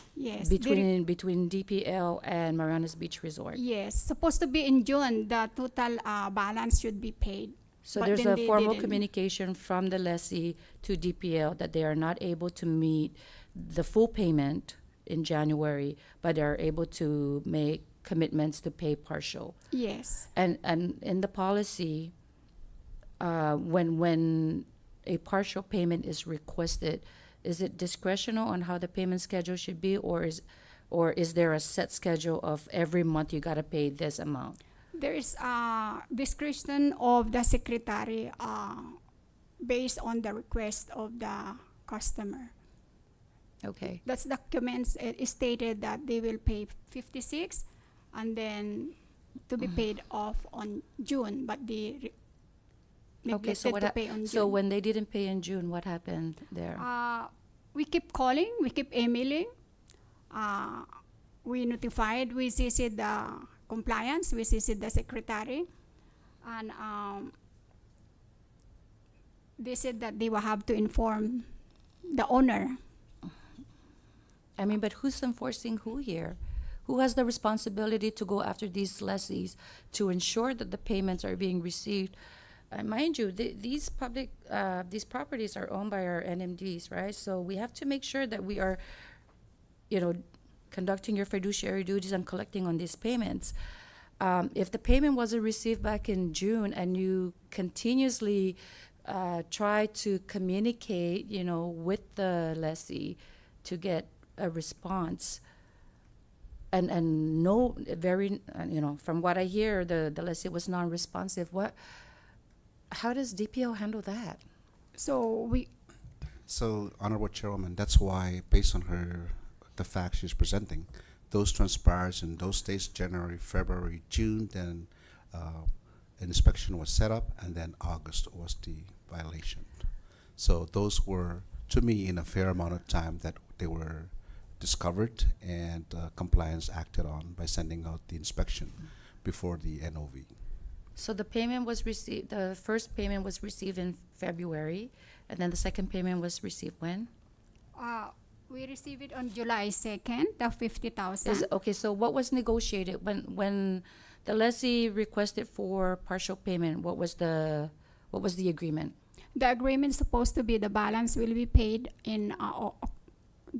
between DPL and Mariana's Beach Resort. Yes, supposed to be in June. The total balance should be paid. So But there's then a they formal didn't. communication from the lessee to DPL that they are not able to meet the full payment in January, but are able to make commitments to pay partial. Yes. And in the policy, when a partial payment is requested, is it discretional on how the payment schedule should be, or is there a set schedule of every month you gotta pay this amount? There is discretion of the secretary based on the request of the customer. Okay. That's documents. It stated that they will pay 56, and then to be paid off on June, but they Okay, so neglected to pay on June. so when they didn't pay in June, what happened there? We keep calling, we keep emailing. We notified, we CC'd the compliance, we CC'd the secretary, and they said that they will have to inform the owner. I mean, but who's enforcing who here? Who has the responsibility to go after these lessees to ensure that the payments are being received? Mind you, these properties are owned by our NMDs, right? So we have to make sure that we are, conducting your fiduciary duties and collecting on these payments. If the payment wasn't received back in June and you continuously try to communicate, with the lessee to get a response, and no, very, from what I hear, the lessee was non-responsive. How does DPO handle that? So So, Honorable Chairwoman, that's why, based on the facts she's presenting, those transpires in those days, January, February, June, then an inspection was set up, and then August was the violation. So those were, to me, in a fair amount of time that they were discovered and compliance acted on by sending out the inspection before the NOV. So the payment was received, the first payment was received in February, and then the second payment was received when? we received it on July 2nd, the 50,000. Okay, so what was negotiated when the lessee requested for partial payment? What was the agreement? The agreement is supposed to be the balance will be paid in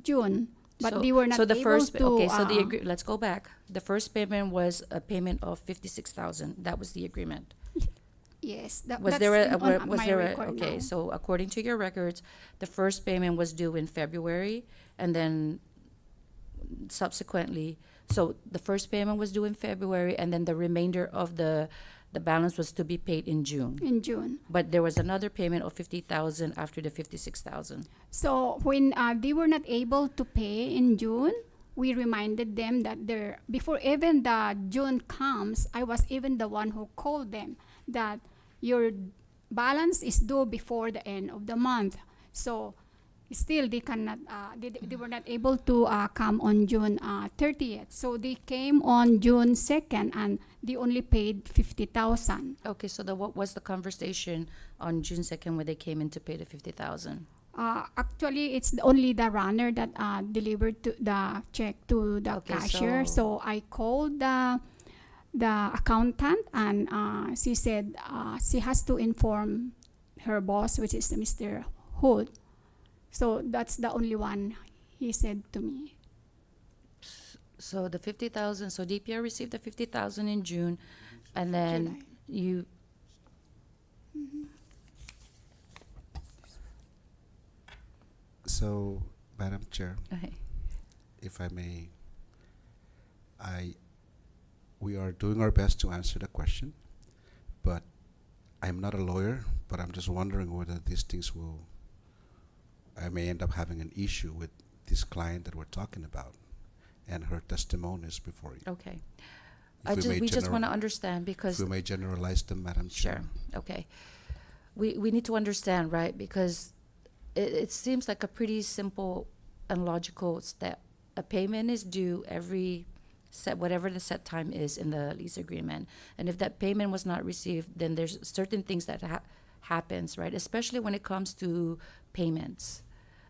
June, but So- they were not so the able first, to. okay, so let's go back. The first payment was a payment of 56,000. That was the agreement. Yes, Was that's there on was my there record okay? now. So according to your records, the first payment was due in February, and then subsequently, so the first payment was due in February, and then the remainder of the balance was to be paid in June. In June. But there was another payment of 50,000 after the 56,000. So when they were not able to pay in June, we reminded them that before even the June comes, I was even the one who called them that your balance is due before the end of the month. So still they cannot, they were not able to come on June 30th. So they came on June 2nd and they only paid 50,000. Okay, so what was the conversation on June 2nd when they came in to pay the 50,000? Actually, it's only the runner that delivered the check to the Okay, cashier. So I called the accountant, and she said she has to inform her boss, which is Mr. Hood. So that's the only one he said to me. So the 50,000, so DPR received the 50,000 in June, and then July. you, So, Madam Chair, okay. if I may, we are doing our best to answer the question, but I'm not a lawyer, but I'm just wondering whether these things I may end up having an issue with this client that we're talking about and her testimonies before you. Okay. If We just want to understand If because, we may generalize them, Madam Chair. sure, okay. We need to understand, right? Because it seems like a pretty simple and logical step. A payment is due every whatever the set time is in the lease agreement. And if that payment was not received, then there's certain things that happens, right? Especially when it comes to payments.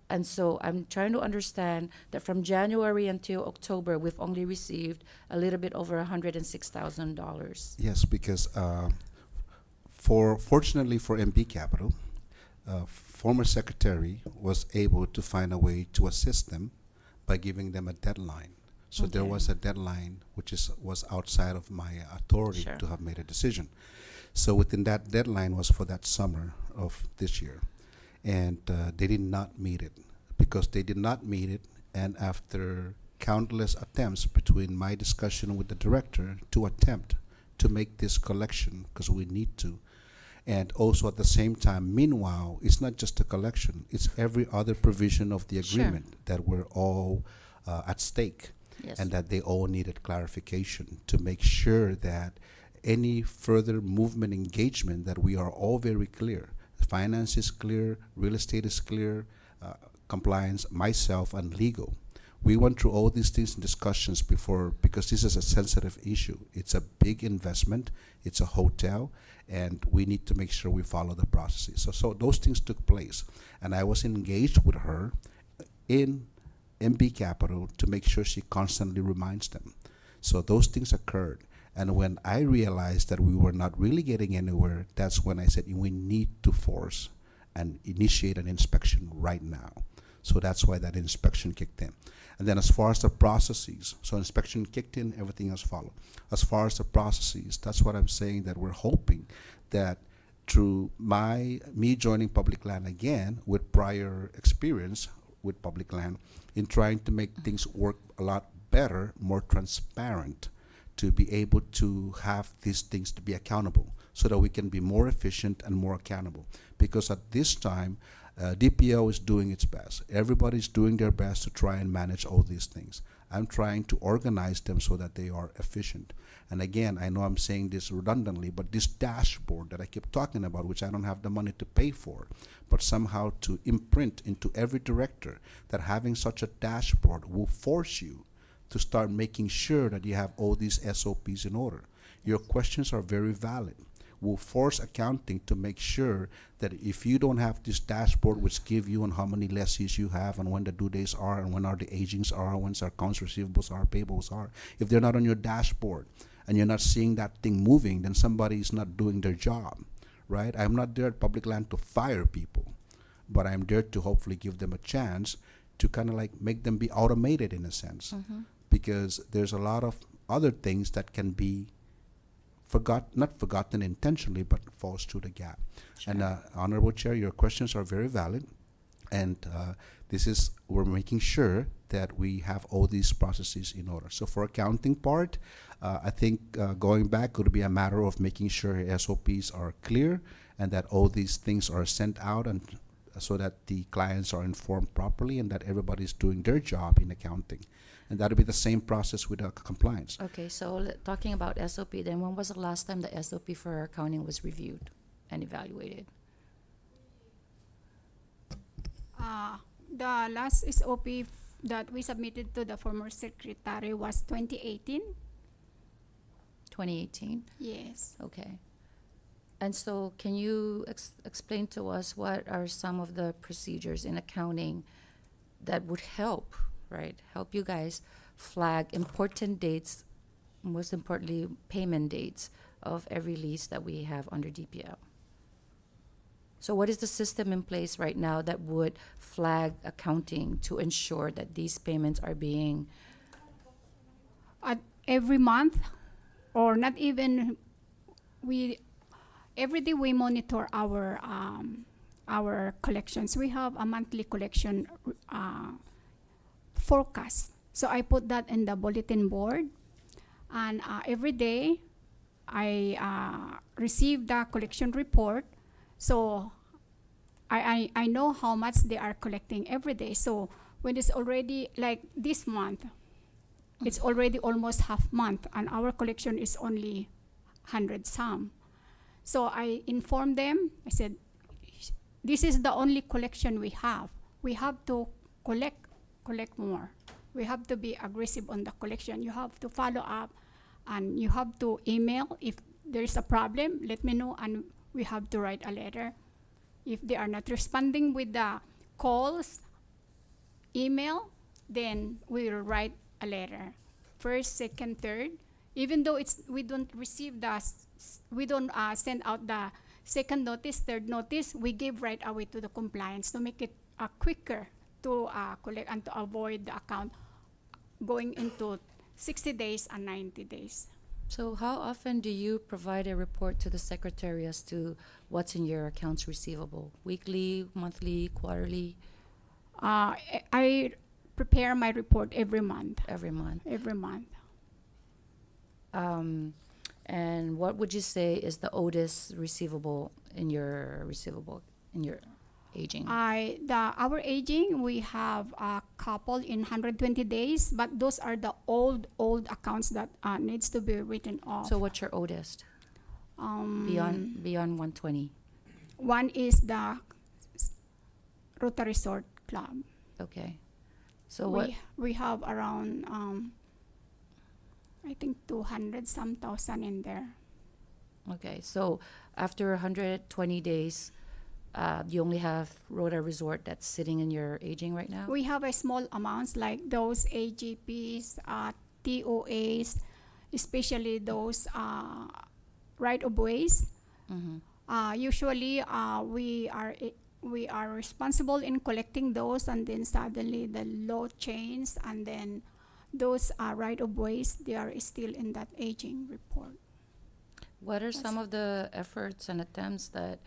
And so I'm trying to understand that from January until October, we've only received a little bit over $106,000. Yes, because fortunately for MB Capital, former secretary was able to find a way to assist them by giving them a deadline. So there Okay. was a deadline which was outside of my authority Sure. to have made a decision. So within that deadline was for that summer of this year. And they did not meet it. Because they did not meet it, and after countless attempts between my discussion with the director to attempt to make this collection, because we need to, And also at the same time, meanwhile, it's not just a collection, it's every other provision of the Sure. agreement that we're all at stake, Yes. and that they all needed clarification to make sure that any further movement engagement, that we are all very clear. Finance is clear, real estate is clear, compliance, myself, and legal. We went through all these things in discussions before, because this is a sensitive issue. It's a big investment, it's a hotel, and we need to make sure we follow the processes. So those things took place, and I was engaged with her in MB Capital to make sure she constantly reminds them. So those things occurred. And when I realized that we were not really getting anywhere, that's when I said we need to force and initiate an inspection right now. So that's why that inspection kicked in. And then as far as the processes, so inspection kicked in, everything else followed. As far as the processes, that's what I'm saying, that we're hoping that through me joining public land again with prior experience with public land in trying to make things work a lot better, more transparent, to be able to have these things to be accountable so that we can be more efficient and more accountable. Because at this time, DPO is doing its best. Everybody's doing their best to try and manage all these things. I'm trying to organize them so that they are efficient. And again, I know I'm saying this redundantly, but this dashboard that I keep talking about, which I don't have the money to pay for, but somehow to imprint into every director that having such a dashboard will force you to start making sure that you have all these SOPs in order. Your questions are very valid. Will force accounting to make sure that if you don't have this dashboard which give you on how many lessees you have and when the due dates are and when are the agings are, when our accounts receivables are, payables are, if they're not on your dashboard and you're not seeing that thing moving, then somebody is not doing their job, right? I'm not there at public land to fire people, but I'm there to hopefully give them a chance to kind of like make them be automated in a sense, because there's a lot of other things that can be not forgotten intentionally, but falls through the gap. Sure. And Honorable Chair, your questions are very valid, and we're making sure that we have all these processes in order. So for accounting part, I think going back could be a matter of making sure SOPs are clear and that all these things are sent out, and so that the clients are informed properly and that everybody's doing their job in accounting. And that'll be the same process with compliance. Okay, so talking about SOP, then when was the last time the SOP for accounting was reviewed and evaluated? The last SOP that we submitted to the former secretary was 2018. 2018? Yes. Okay. And so can you explain to us what are some of the procedures in accounting that would help, right? Help you guys flag important dates, most importantly, payment dates of every lease that we have under DPL. So what is the system in place right now that would flag accounting to ensure that these payments are being, Every month, or not even, every day we monitor our collections. We have a monthly collection forecast. So I put that in the bulletin board, and every day I receive the collection report. So I know how much they are collecting every day. So when it's already like this month, it's already almost half month, and our collection is only 100 some. So I informed them. I said, this is the only collection we have. We have to collect more. We have to be aggressive on the collection. You have to follow up, and you have to email. If there is a problem, let me know, and we have to write a letter. If they are not responding with the calls, email, then we will write a letter. First, second, third. Even though we don't receive we don't send out the second notice, third notice, we give right away to the compliance to make it quicker to collect and to avoid the account going into 60 days and 90 days. so how often do you provide a report to the secretary as to what's in your accounts receivable? Weekly, monthly, quarterly, I prepare my report every month. every month? Every month. And what would you say is the oldest receivable in your aging? Our aging, we have a couple in 120 days, but those are the old accounts that needs to be written off. So what's your oldest beyond 120? One is the Rotary Resort Club. Okay. So what? We have around I think 200 some thousand in there. Okay. So after 120 days, you only have Rotary Resort that's sitting in your aging right now? We have a small amounts like those AGPs, TOAs, especially those right of ways. Mm-hmm. Usually, we are responsible in collecting those, and then suddenly the law changes, and then those right of ways, they are still in that aging report. What are some of the efforts and attempts that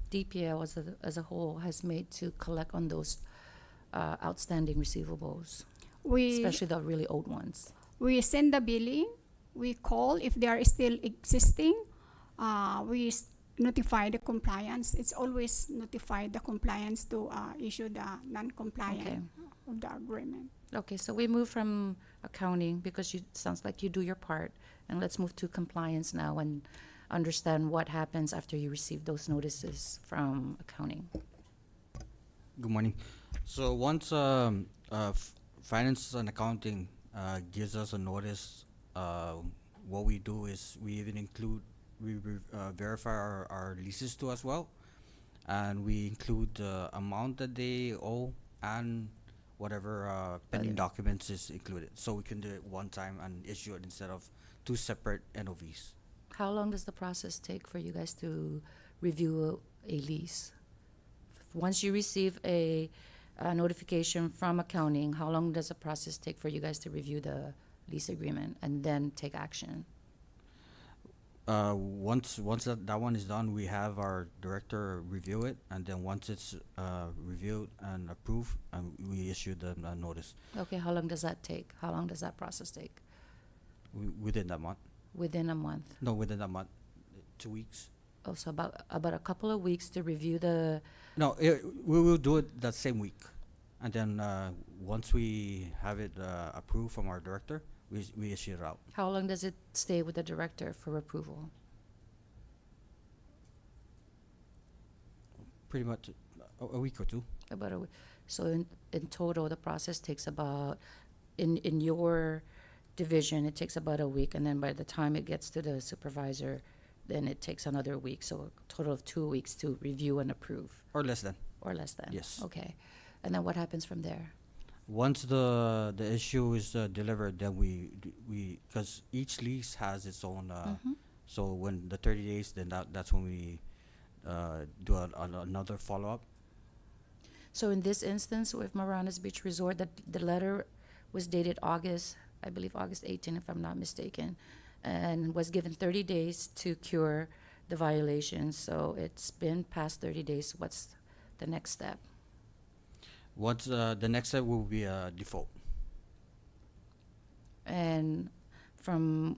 DPL as a whole has made to collect on those outstanding receivables, especially the really old ones? We send the billing, we call if they are still existing, we notify the compliance. It's always notify the compliance to issue the non-compliant of the agreement. Okay, so we move from accounting because it sounds like you do your part, and let's move to compliance now and understand what happens after you receive those notices from accounting. Good morning. So once finance and accounting gives us a notice, what we do is we even verify our leases too as well, and we include the amount that they owe and whatever pending documents is included. So we can do it one time and issue it instead of two separate NOVs. How long does the process take for you guys to review a lease? Once you receive a notification from accounting, how long does the process take for you guys to review the lease agreement and then take action? Once that one is done, we have our director review it, and then once it's reviewed and approved, we issue the notice. Okay, how long does that take? How long does that process take? Within that month. Within a month. No, within that month, 2 weeks. Oh, so about a couple of weeks to review the. No, we will do it that same week, and then once we have it approved from our director, we issue it out. How long does it stay with the director for approval? Pretty much a week or two. About a week. So in total, the process takes about, in your division, it takes about a week, and then by the time it gets to the supervisor, then it takes another week. So a total of 2 weeks to review and approve. Or less than. Or less than. Yes. Okay. And then what happens from there? Once the issue is delivered, then we because each lease has its own. So when the 30 days, then that's when we do another follow up. So in this instance, with Marana's Beach Resort, the letter was dated August 18, if I'm not mistaken, and was given 30 days to cure the violations. So it's been past 30 days. What's the next step? Once the next step will be a default. And from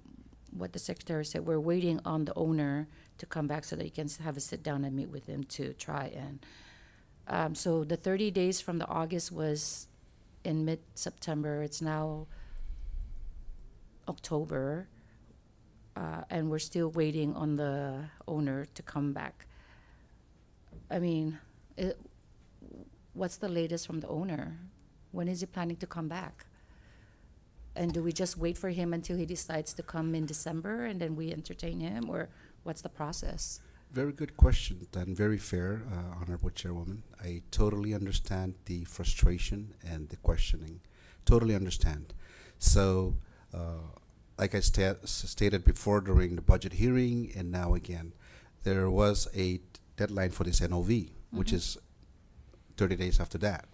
what the secretary said, we're waiting on the owner to come back so that you can have a sit down and meet with him to try and. So the 30 days from the August was in mid-September. It's now October, and we're still waiting on the owner to come back. I mean, what's the latest from the owner? When is he planning to come back? And do we just wait for him until he decides to come in December and then we entertain him, or what's the process? Very good question and very fair, Honorable Chairwoman. I totally understand the frustration and the questioning. Totally understand. So, like I stated before during the budget hearing and now again, there was a deadline for this NOV, which is 30 days after that.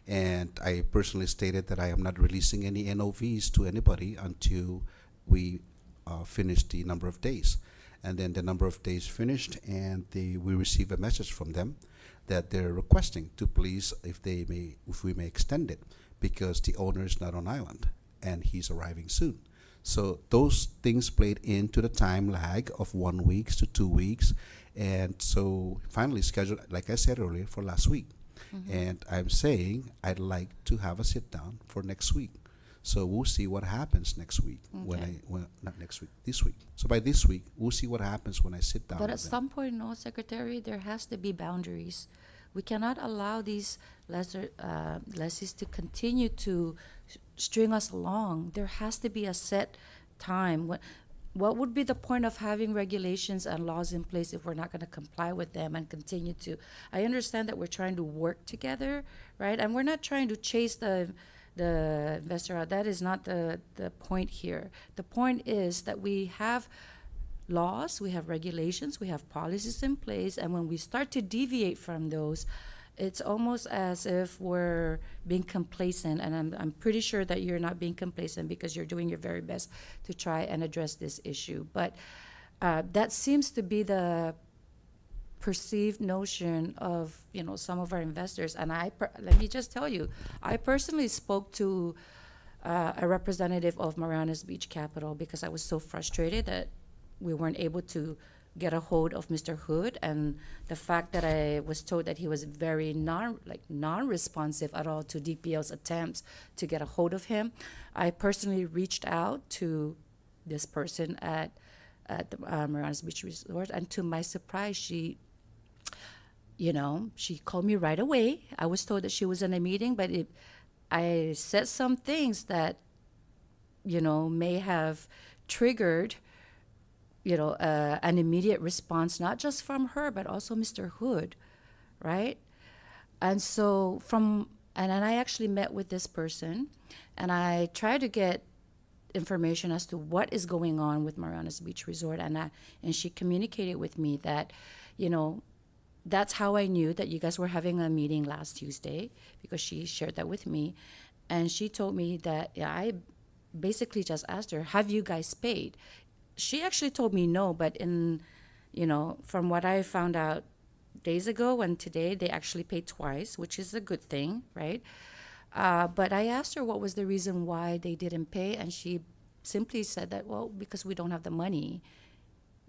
And I personally stated that I am not releasing any NOVs to anybody until we finish the number of days. And then the number of days finished, and we receive a message from them that they're requesting to please if we may extend it, because the owner is not on island and he's arriving soon. So those things played into the time lag of 1 week to 2 weeks, and so finally scheduled, like I said earlier, for last week. And I'm saying I'd like to have a sit down for next week. So we'll see what happens next week Okay. not next week, this week. So by this week, we'll see what happens when I sit down But with at them. some point, no, Secretary, there has to be boundaries. We cannot allow these lessees to continue to string us along. There has to be a set time. What would be the point of having regulations and laws in place if we're not going to comply with them and continue to? I understand that we're trying to work together, right? And we're not trying to chase the investor out. That is not the point here. The point is that we have laws, we have regulations, we have policies in place, and when we start to deviate from those, it's almost as if we're being complacent, and I'm pretty sure that you're not being complacent because you're doing your very best to try and address this issue. But that seems to be the perceived notion of, some of our investors. And let me just tell you, I personally spoke to a representative of Marianas Beach Capital because I was so frustrated that we weren't able to get a hold of Mr. Hood, and the fact that I was told that he was very non-responsive at all to DPL's attempts to get a hold of him. I personally reached out to this person at the Marianas Beach Resort, and to my surprise, she called me right away. I was told that she was in a meeting, but I said some things that, may have triggered, an immediate response, not just from her, but also Mr. Hood, right? And so and I actually met with this person, and I tried to get information as to what is going on with Marianas Beach Resort, and she communicated with me that, that's how I knew that you guys were having a meeting last Tuesday, because she shared that with me. And she told me that, I basically just asked her, have you guys paid? She actually told me no, but from what I found out days ago and today, they actually paid twice, which is a good thing, right? But I asked her what was the reason why they didn't pay, and she simply said that, well, because we don't have the money.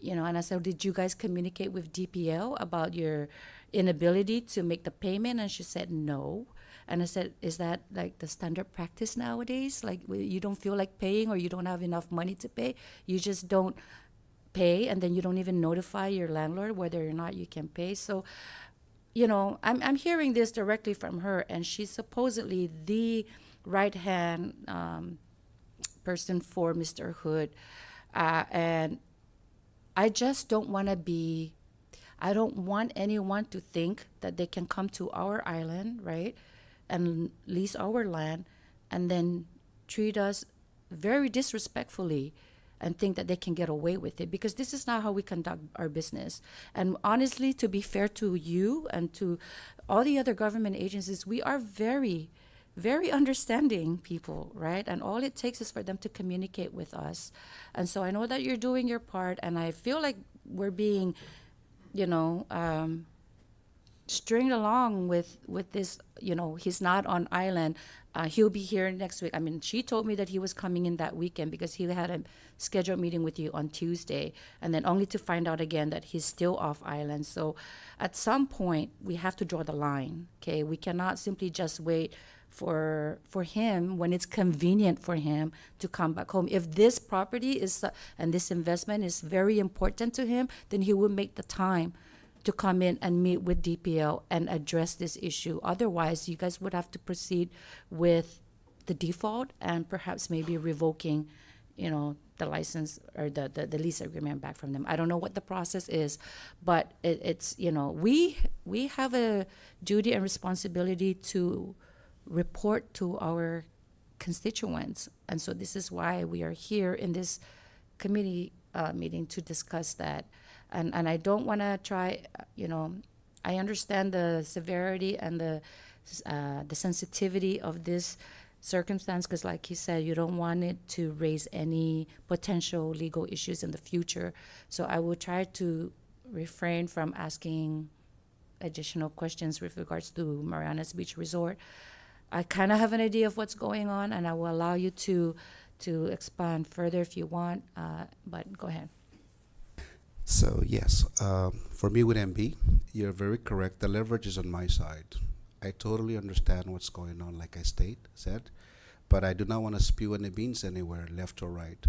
And I said, did you guys communicate with DPL about your inability to make the payment? And she said, no. And I said, is that like the standard practice nowadays? Like, you don't feel like paying, or you don't have enough money to pay? You just don't pay, and then you don't even notify your landlord whether or not you can pay? So, I'm hearing this directly from her, and she's supposedly the right-hand person for Mr. Hood. And I just don't want to I don't want anyone to think that they can come to our island, right, and lease our land, and then treat us very disrespectfully and think that they can get away with it, because this is not how we conduct our business. And honestly, to be fair to you and to all the other government agencies, we are very, very understanding people, right? And all it takes is for them to communicate with us. And so I know that you're doing your part, and I feel like we're being, stringed along with this. He's not on island. He'll be here next week. I mean, she told me that he was coming in that weekend because he had a scheduled meeting with you on Tuesday, and then only to find out again that he's still off island. So at some point, we have to draw the line, okay? We cannot simply just wait for him when it's convenient for him to come back home. If this property and this investment is very important to him, then he will make the time to come in and meet with DPL and address this issue. Otherwise, you guys would have to proceed with the default and perhaps maybe revoking, the license or the lease agreement back from them. I don't know what the process is, but it's, we have a duty and responsibility to report to our constituents. And so this is why we are here in this committee meeting to discuss that. And I don't want to try, I understand the severity and the sensitivity of this circumstance, because like you said, you don't want it to raise any potential legal issues in the future. So I will try to refrain from asking additional questions with regards to Marianas Beach Resort. I kind of have an idea of what's going on, and I will allow you to to expand further if you want, but go ahead. So yes, for me with MB, you're very correct. The leverage is on my side. I totally understand what's going on, like I said, but I do not want to spew any beans anywhere, left or right.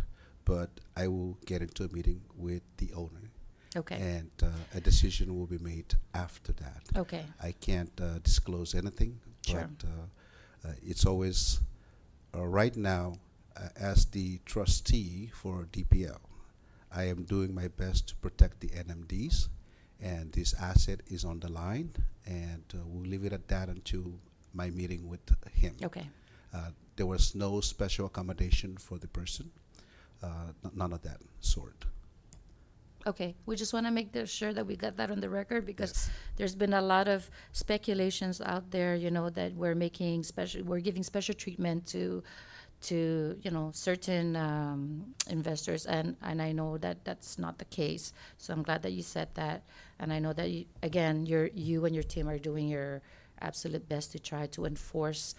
But I will get into a meeting with the owner, Okay, and a decision will be made after that. okay, I can't disclose anything, Sure. but it's always right now as the trustee for DPL. I am doing my best to protect the NMDs, and this asset is on the line, and we'll leave it at that until my meeting with him. okay. There was no special accommodation for the person, none of that sort. Okay, we just want to make sure that we got that on the record because Yes. there's been a lot of speculations out there, that we're giving special treatment to certain investors, and I know that that's not the case. So I'm glad that you said that, and I know that you and your team are doing your absolute best to try to enforce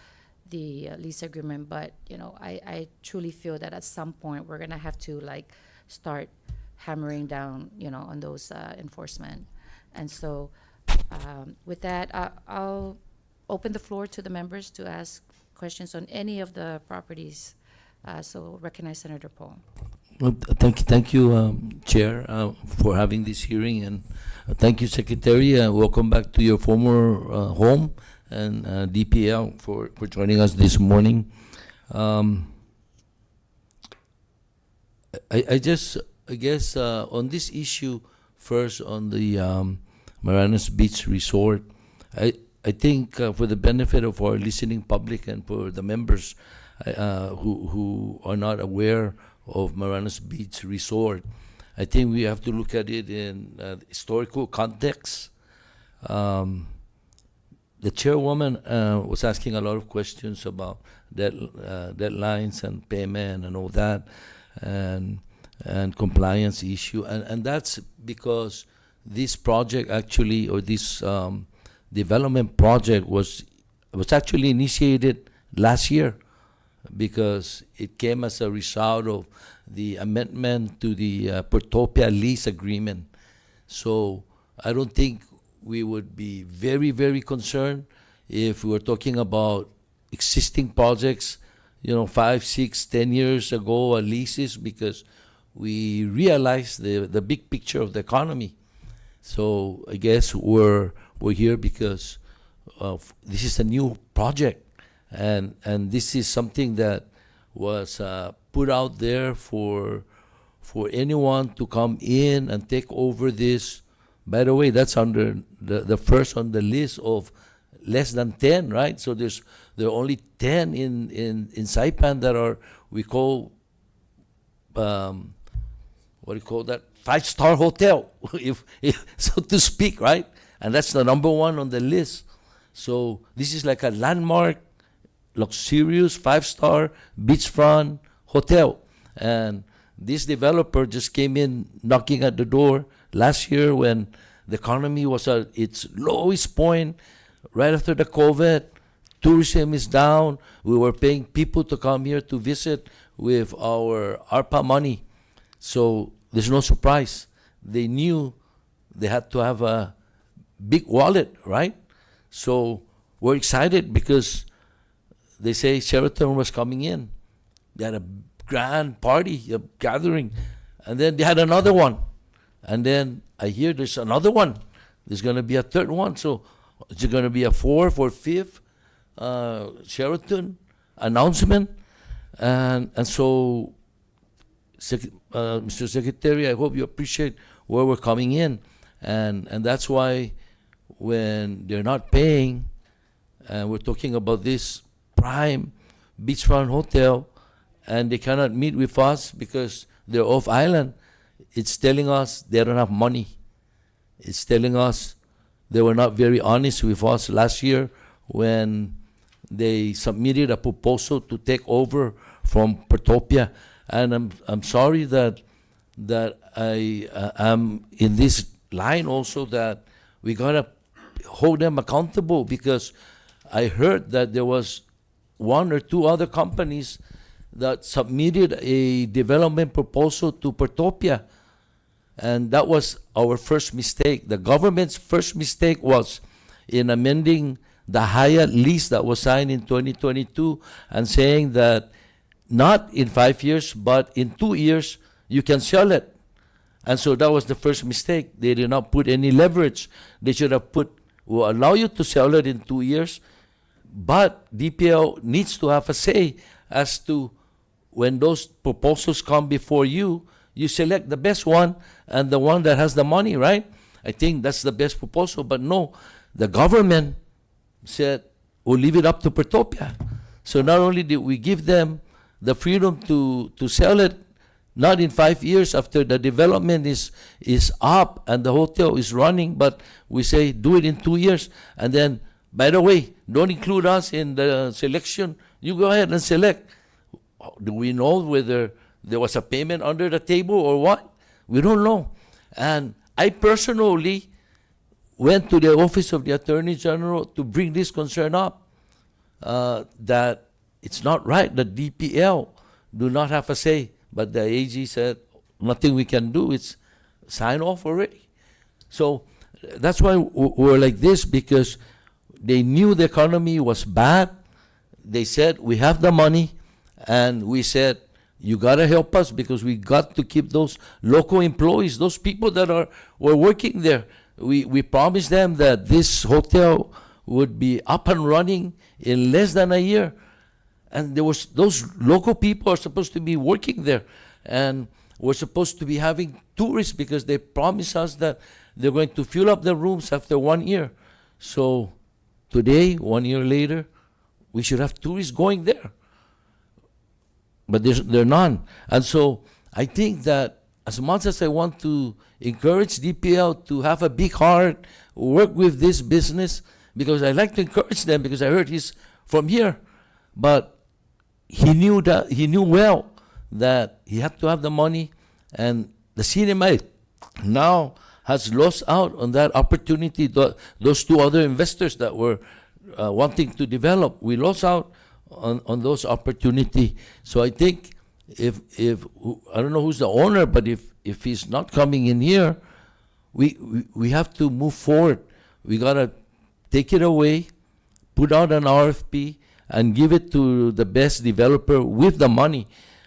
the lease agreement. But I truly feel that at some point we're gonna have to start hammering down on those enforcement. And so with that, I'll open the floor to the members to ask questions on any of the properties. So recognize Senator Paul. Well, thank you, Chair, for having this hearing, and thank you, Secretary. Welcome back to your former home, and DPL for joining us this morning. I guess on this issue, first on the Marianas Beach Resort, I think for the benefit of our listening public and for the members who are not aware of Marianas Beach Resort, I think we have to look at it in historical context. The chairwoman was asking a lot of questions about deadlines and payment and all that, and compliance issue, and that's because this project actually, or this development project was actually initiated last year, because it came as a result of the amendment to the Portopia lease agreement. So I don't think we would be very, very concerned if we were talking about existing projects, 5, 6, 10 years ago, leases, because we realize the big picture of the economy. So I guess we're here because this is a new project, and this is something that was put out there for anyone to come in and take over this. By the way, that's under the first on the list of less than 10, right? So there are only 10 in Saipan that are, we call, what do you call that? 5-star hotel, if so to speak, right? And that's the number one on the list. So this is like a landmark, luxurious 5-star beachfront hotel. And this developer just came in knocking at the door last year when the economy was at its lowest point, right after the COVID. Tourism is down. We were paying people to come here to visit with our ARPA money. So there's no surprise. They knew they had to have a big wallet, right? So we're excited because they say Sheraton was coming in. They had a grand party, a gathering, and then they had another one. And then I hear there's another one. There's going to be a third one. So is it going to be a fourth or fifth Sheraton announcement? And so, Mr. Secretary, I hope you appreciate where we're coming in. And that's why when they're not paying, and we're talking about this prime beachfront hotel, and they cannot meet with us because they're off island, it's telling us they don't have money. It's telling us they were not very honest with us last year when they submitted a proposal to take over from Portopia. And I'm sorry that I am in this line also, that we gotta hold them accountable, because I heard that there was one or two other companies that submitted a development proposal to Portopia. And that was our first mistake. The government's first mistake was in amending the Hyatt lease that was signed in 2022 and saying that not in 5 years, but in 2 years, you can sell it. And so that was the first mistake. They did not put any leverage. They should have put, will allow you to sell it in 2 years, but DPL needs to have a say as to when those proposals come before you, you select the best one and the one that has the money, right? I think that's the best proposal. But no, the government said, we'll leave it up to Portopia. So not only did we give them the freedom to sell it, not in 5 years after the development is up and the hotel is running, but we say do it in 2 years. And then, by the way, don't include us in the selection. You go ahead and select. Do we know whether there was a payment under the table or what? We don't know. And I personally went to the Office of the Attorney General to bring this concern up, that it's not right that DPL do not have a say. But the AG said, nothing we can do, it's sign off already. So that's why we're like this, because they knew the economy was bad. They said, we have the money, and we said, you got to help us because we got to keep those local employees, those people that were working there. We promised them that this hotel would be up and running in less than a year. And there was those local people are supposed to be working there, and we're supposed to be having tourists because they promised us that they're going to fill up the rooms after 1 year. So today, 1 year later, we should have tourists going there. But there are none. And so I think that as much as I want to encourage DPL to have a big heart, work with this business, because I like to encourage them because I heard he's from here. But he knew well that he had to have the money, and the CNMI now has lost out on that opportunity. Those two other investors that were wanting to develop, we lost out on those opportunity. So I think if I don't know who's the owner, but if he's not coming in here, we have to move forward. We gotta take it away, put out an RFP, and give it to the best developer with the money.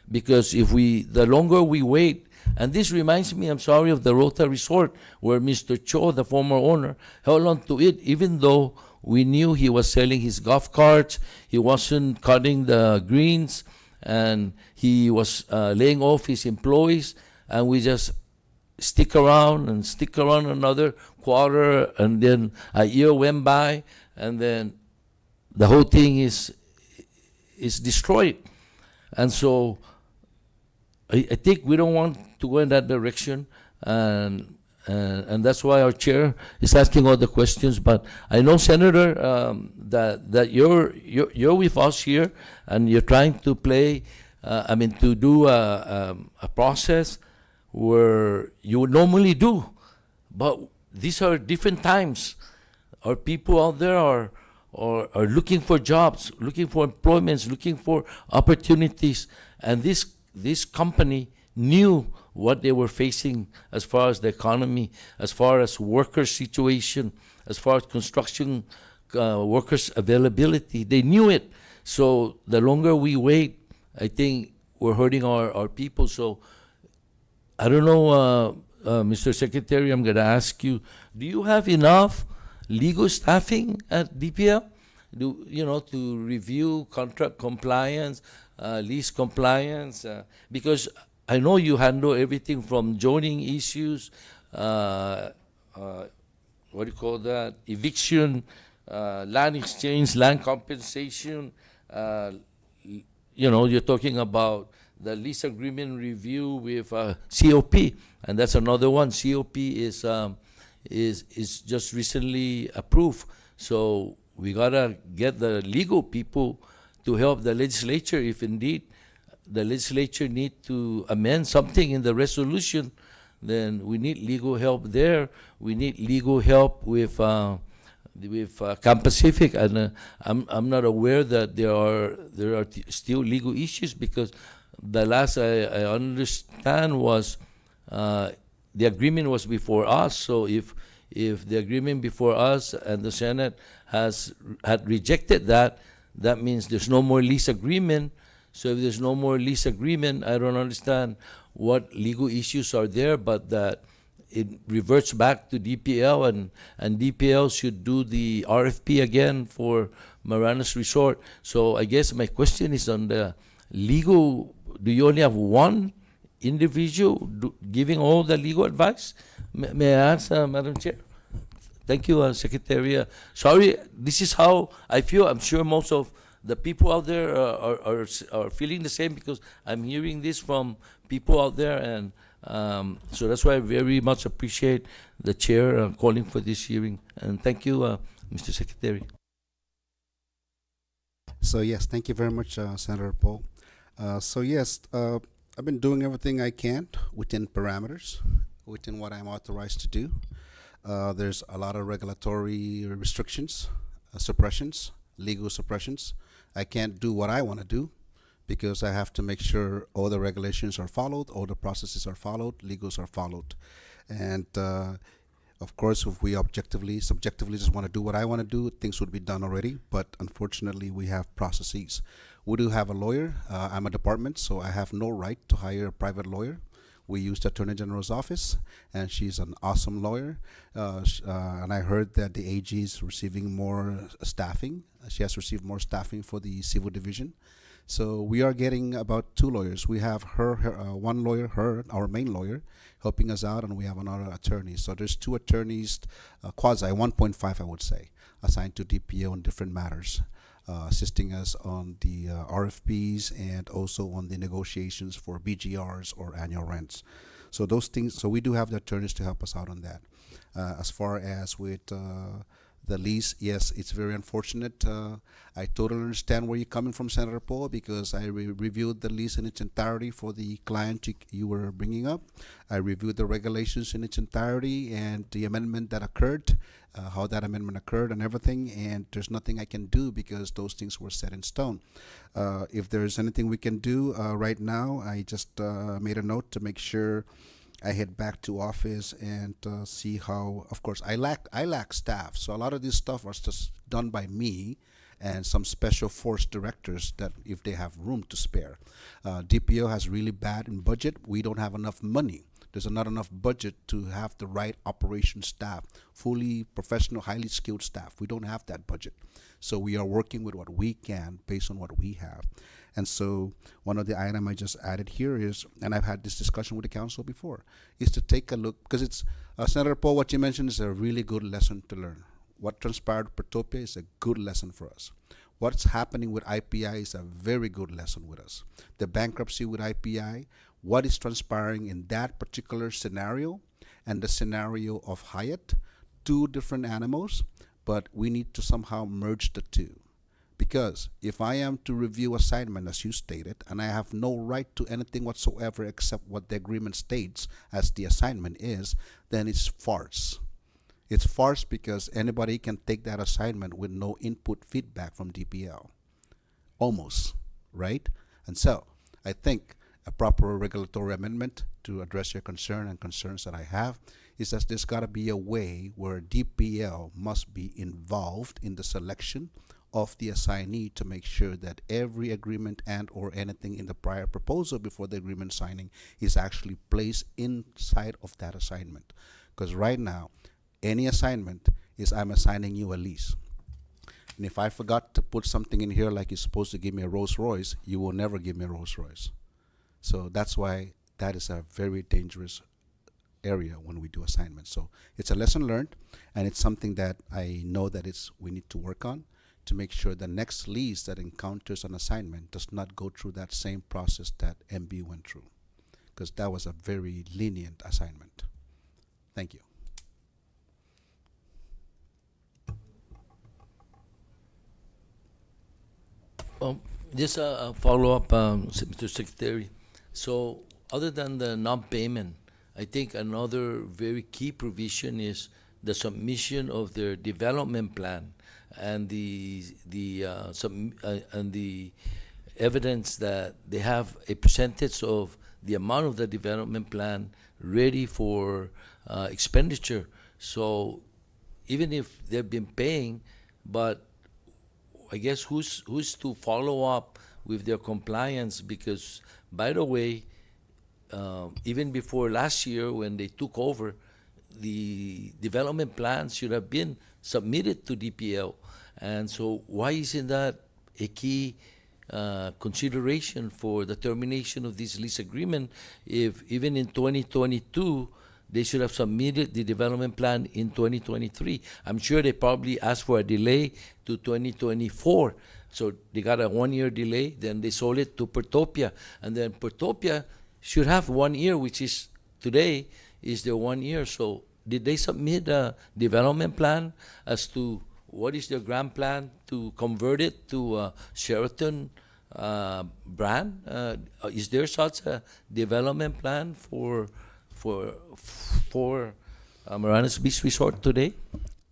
Because the longer we wait, and this reminds me, I'm sorry, of the Rota Resort, where Mr. Cho, the former owner, held on to it, even though we knew he was selling his golf carts, he wasn't cutting the greens, and he was laying off his employees, and we just stick around another quarter, and then a year went by, and then the whole thing is destroyed. And so I think we don't want to go in that direction, and that's why our chair is asking all the questions. But I know, Senator, that you're with us here, and you're trying to to do a process where you would normally do. But these are different times. Our people out there are looking for jobs, looking for employments, looking for opportunities. And this company knew what they were facing as far as the economy, as far as workers' situation, as far as construction workers' availability. They knew it. So the longer we wait, I think we're hurting our people. So I don't know, Mr. Secretary, I'm going to ask you, do you have enough legal staffing at DPL, to review contract compliance, lease compliance? Because I know you handle everything from zoning issues, what do you call that, eviction, land exchange, land compensation. You're talking about the lease agreement review with COP, and that's another one. COP is just recently approved. So we gotta get the legal people to help the legislature if indeed the legislature need to amend something in the resolution. Then we need legal help there. We need legal help with Camp Pacific, and I'm not aware that there are still legal issues, because the last I understand was the agreement was before us. So if the agreement before us and the Senate had rejected that, that means there's no more lease agreement. So if there's no more lease agreement, I don't understand what legal issues are there, but that it reverts back to DPL, and DPL should do the RFP again for Marianas Resort. So I guess my question is on the legal. Do you only have one individual giving all the legal advice? May I answer, Madam Chair? Thank you, Secretary. Sorry, this is how I feel. I'm sure most of the people out there are feeling the same, because I'm hearing this from people out there, and so that's why I very much appreciate the chair calling for this hearing. And thank you, Mr. Secretary. So yes, thank you very much, Senator Paul. So yes, I've been doing everything I can within parameters, within what I'm authorized to do. There's a lot of regulatory restrictions, suppressions, legal suppressions. I can't do what I want to do, because I have to make sure all the regulations are followed, all the processes are followed, legals are followed. And of course, if we subjectively just want to do what I want to do, things would be done already. But unfortunately, we have processes. We do have a lawyer. I'm a department, so I have no right to hire a private lawyer. We use the Attorney General's office, and she's an awesome lawyer. And I heard that the AG is receiving more staffing. She has received more staffing for the civil division. So we are getting about 2 lawyers. We have one lawyer, our main lawyer, helping us out, and we have another attorney. So there's 2 attorneys, quasi 1.5, I would say, assigned to DPO on different matters, assisting us on the RFPs and also on the negotiations for BGRs or annual rents. So those things. So we do have the attorneys to help us out on that. As far as with the lease, yes, it's very unfortunate. I totally understand where you're coming from, Senator Paul, because I reviewed the lease in its entirety for the client you were bringing up. I reviewed the regulations in its entirety and the amendment that occurred, how that amendment occurred and everything, and there's nothing I can do because those things were set in stone. If there's anything we can do right now, I just made a note to make sure I head back to office and see how. Of course, I lack staff, so a lot of this stuff was just done by me and some special force directors that if they have room to spare. DPO has really bad in budget. We don't have enough money. There's not enough budget to have the right operation staff, fully professional, highly skilled staff. We don't have that budget. So we are working with what we can based on what we have. And so one of the items I just added here is, and I've had this discussion with the council before, is to take a look, because it's, Senator Paul, what you mentioned is a really good lesson to learn. What transpired with Protopia is a good lesson for us. What's happening with IPI is a very good lesson with us. The bankruptcy with IPI, what is transpiring in that particular scenario and the scenario of Hyatt, 2 different animals, but we need to somehow merge the 2. Because if I am to review assignment, as you stated, and I have no right to anything whatsoever except what the agreement states as the assignment is, then it's farce. It's farce because anybody can take that assignment with no input feedback from DPL. Almost, right? And so I think a proper regulatory amendment to address your concern and concerns that I have is that there's got to be a way where DPL must be involved in the selection of the assignee to make sure that every agreement and or anything in the prior proposal before the agreement signing is actually placed inside of that assignment. Because right now, any assignment is I'm assigning you a lease. And if I forgot to put something in here like you're supposed to give me a Rolls Royce, you will never give me a Rolls Royce. So that's why that is a very dangerous area when we do assignments. So it's a lesson learned, and it's something that I know that we need to work on to make sure the next lease that encounters an assignment does not go through that same process that MB went through, because that was a very lenient assignment. Thank you. Just a follow-up, Mr. Secretary. So other than the non-payment, I think another very key provision is the submission of their development plan and the evidence that they have a percentage of the amount of the development plan ready for expenditure. So even if they've been paying, but I guess who's to follow up with their compliance? Because, by the way, even before last year when they took over, the development plans should have been submitted to DPL. And so why isn't that a key consideration for the termination of this lease agreement if even in 2022 they should have submitted the development plan in 2023? I'm sure they probably asked for a delay to 2024. So they got a 1-year delay, then they sold it to Portopia. And then Portopia should have 1 year, which is today is their 1 year. So did they submit a development plan as to what is their grand plan to convert it to a Sheraton brand? Is there such a development plan for Marinas Beach Resort today?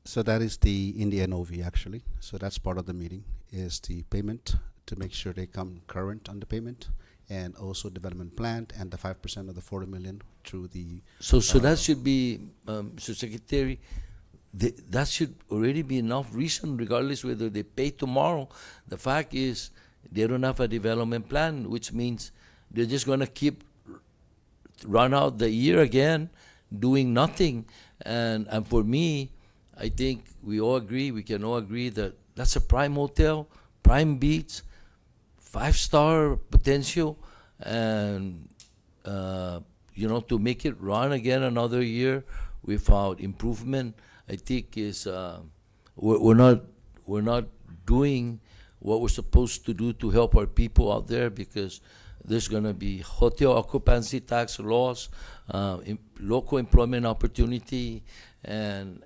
So that is the Indian OV actually. So that's part of the meeting is the payment to make sure they come current on the payment, and also development plan and the 5% of the 40 million through the. So that should be, Mr. Secretary, that should already be enough reason, regardless whether they pay tomorrow. The fact is they don't have a development plan, which means they're just going to keep run out the year again doing nothing. And for me, I think we can all agree that that's a prime hotel, prime beach, 5-star potential, and to make it run again another year without improvement, I think is we're not doing what we're supposed to do to help our people out there, because there's going to be hotel occupancy tax loss, local employment opportunity, and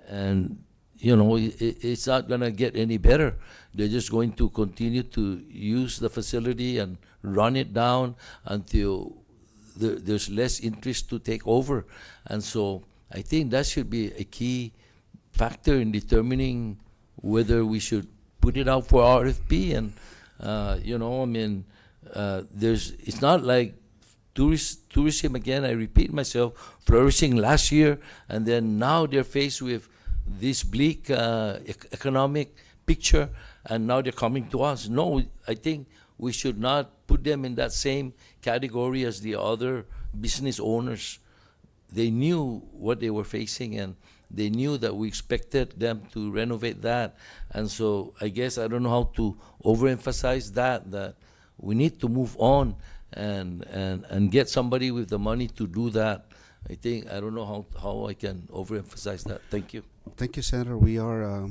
it's not going to get any better. They're just going to continue to use the facility and run it down until there's less interest to take over. And so I think that should be a key factor in determining whether we should put it out for RFP. And it's not like tourism, again, I repeat myself, flourishing last year, and then now they're faced with this bleak economic picture, and now they're coming to us. No, I think we should not put them in that same category as the other business owners. They knew what they were facing, and they knew that we expected them to renovate that. And so I guess I don't know how to overemphasize that we need to move on and get somebody with the money to do that. I don't know how I can overemphasize that. Thank you. Thank you, Senator. We are,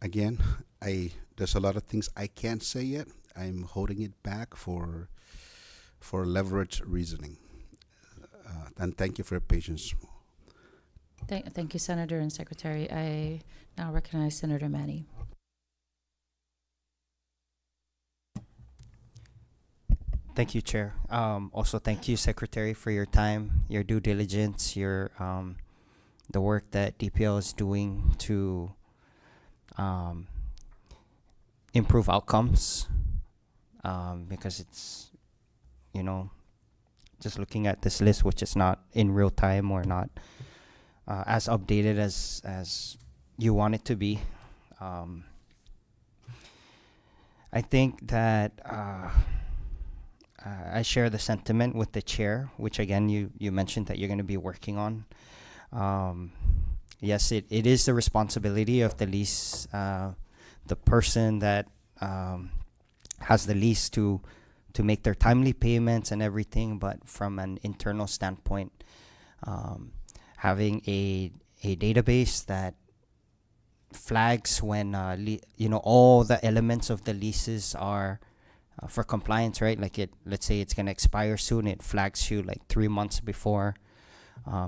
again, there's a lot of things I can't say yet. I'm holding it back for leverage reasoning. And thank you for your patience. Thank you, Senator and Secretary. I now recognize Senator Manny. Thank you, Chair. Also, thank you, Secretary, for your time, your due diligence, your the work that DPL is doing to improve outcomes. Because it's, just looking at this list, which is not in real time or not as updated as you want it to be. I think that I share the sentiment with the chair, which again you mentioned that you're going to be working on. Yes, it is the responsibility of the lease, the person that has the lease to make their timely payments and everything. But from an internal standpoint, having a database that flags when all the elements of the leases are for compliance, right? Like let's say it's gonna expire soon, it flags you like 3 months before.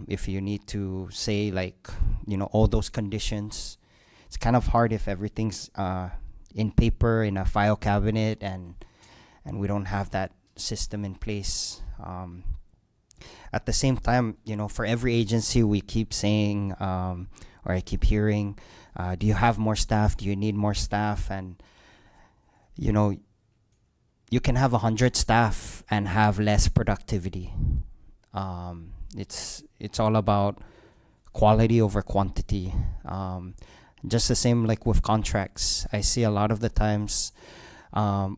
If you need to say all those conditions, it's kind of hard if everything's in paper in a file cabinet and we don't have that system in place. At the same time, for every agency, we keep saying, or I keep hearing, do you have more staff? Do you need more staff? And, you can have 100 staff and have less productivity. It's all about quality over quantity. Just the same like with contracts. I see a lot of the times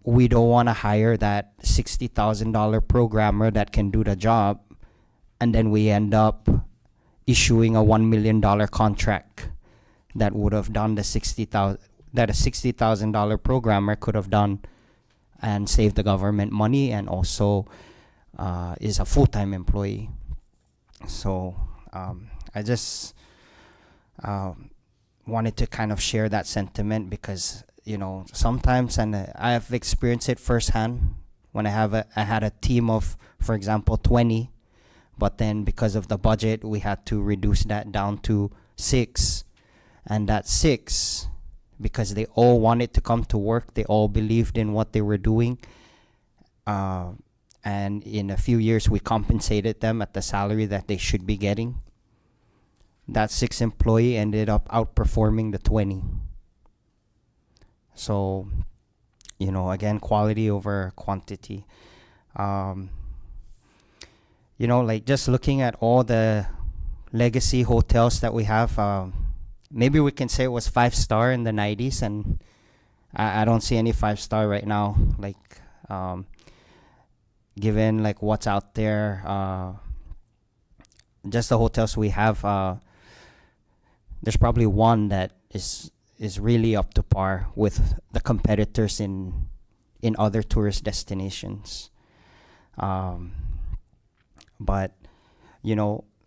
we don't want to hire that $60,000 programmer that can do the job, and then we end up issuing a $1 million contract that would have done the 60,000 that a $60,000 programmer could have done and saved the government money, and also is a full-time employee. So I just wanted to kind of share that sentiment because sometimes, and I have experienced it firsthand when I had a team of, for example, 20, but then because of the budget we had to reduce that down to 6, and that 6, because they all wanted to come to work, they all believed in what they were doing, and in a few years we compensated them at the salary that they should be getting. That 6 employee ended up outperforming the 20. So, again, quality over quantity. Like just looking at all the legacy hotels that we have, maybe we can say it was 5-star in the 90s, and I don't see any 5-star right now. Like, given like what's out there, just the hotels we have, there's probably one that is really up to par with the competitors in other tourist destinations. But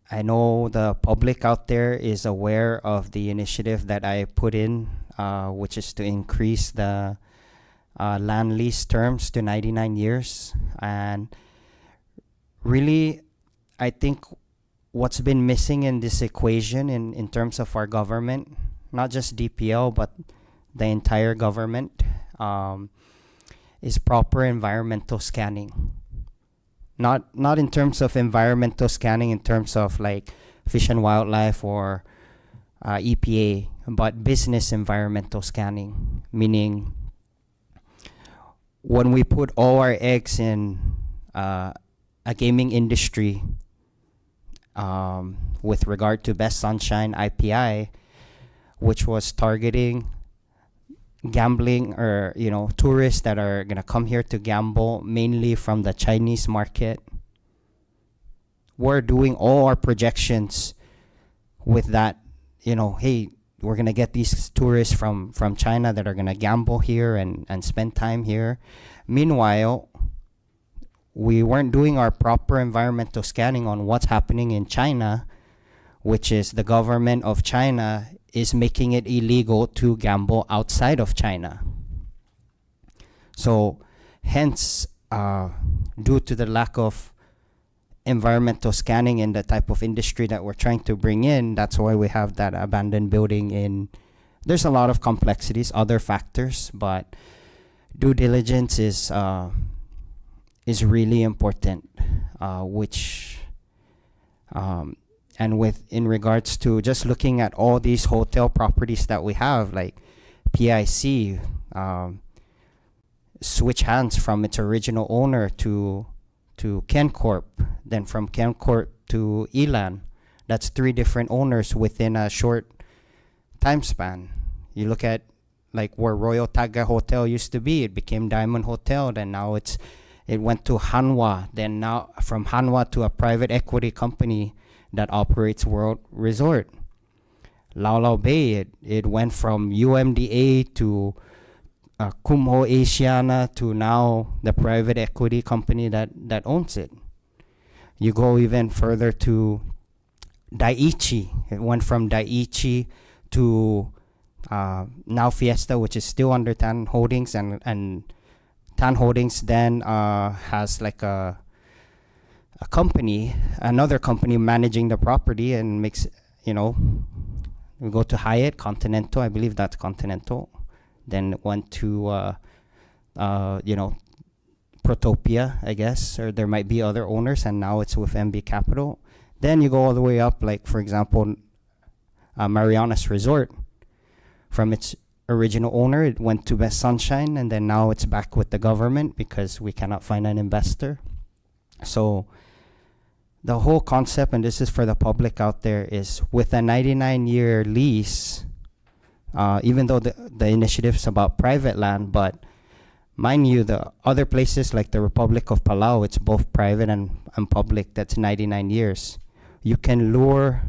I know the public out there is aware of the initiative that I put in, which is to increase the land lease terms to 99 years. And really, I think what's been missing in this equation in terms of our government, not just DPL, but the entire government, is proper environmental scanning. Not in terms of environmental scanning in terms of like Fish and Wildlife or EPA, but business environmental scanning, meaning when we put all our eggs in a gaming industry, with regard to Best Sunshine IPI, which was targeting gambling or tourists that are gonna come here to gamble mainly from the Chinese market. We're doing all our projections with that, hey, we're gonna get these tourists from China that are gonna gamble here and spend time here. Meanwhile, we weren't doing our proper environmental scanning on what's happening in China, which is the government of China is making it illegal to gamble outside of China. So hence, due to the lack of environmental scanning in the type of industry that we're trying to bring in, that's why we have that abandoned building there's a lot of complexities, other factors, but due diligence is really important, and in regards to just looking at all these hotel properties that we have, like PIC, switch hands from its original owner to KenCorp, then from KenCorp to Elan. That's 3 different owners within a short time span. You look at like where Royal Taga Hotel used to be, it became Diamond Hotel, then now it went to Hanwha, then now from Hanwha to a private equity company that operates World Resort. Lao Lao Bay, it went from UMDA to Kumho Asiana to now the private equity company that owns it. You go even further to Daiichi. It went from Daiichi to now Fiesta, which is still under Tan Holdings, and Tan Holdings then has like another company managing the property and makes, we go to Hyatt, Continental, I believe that's Continental. Then went to, Protopia, I guess, or there might be other owners, and now it's with MB Capital. Then you go all the way up, like for example, Marianas Resort. From its original owner, it went to Best Sunshine, and then now it's back with the government because we cannot find an investor. So the whole concept, and this is for the public out there, is with a 99-year lease, even though the initiative is about private land, but mind you, the other places like the Republic of Palau, it's both private and public, that's 99 years. You can lure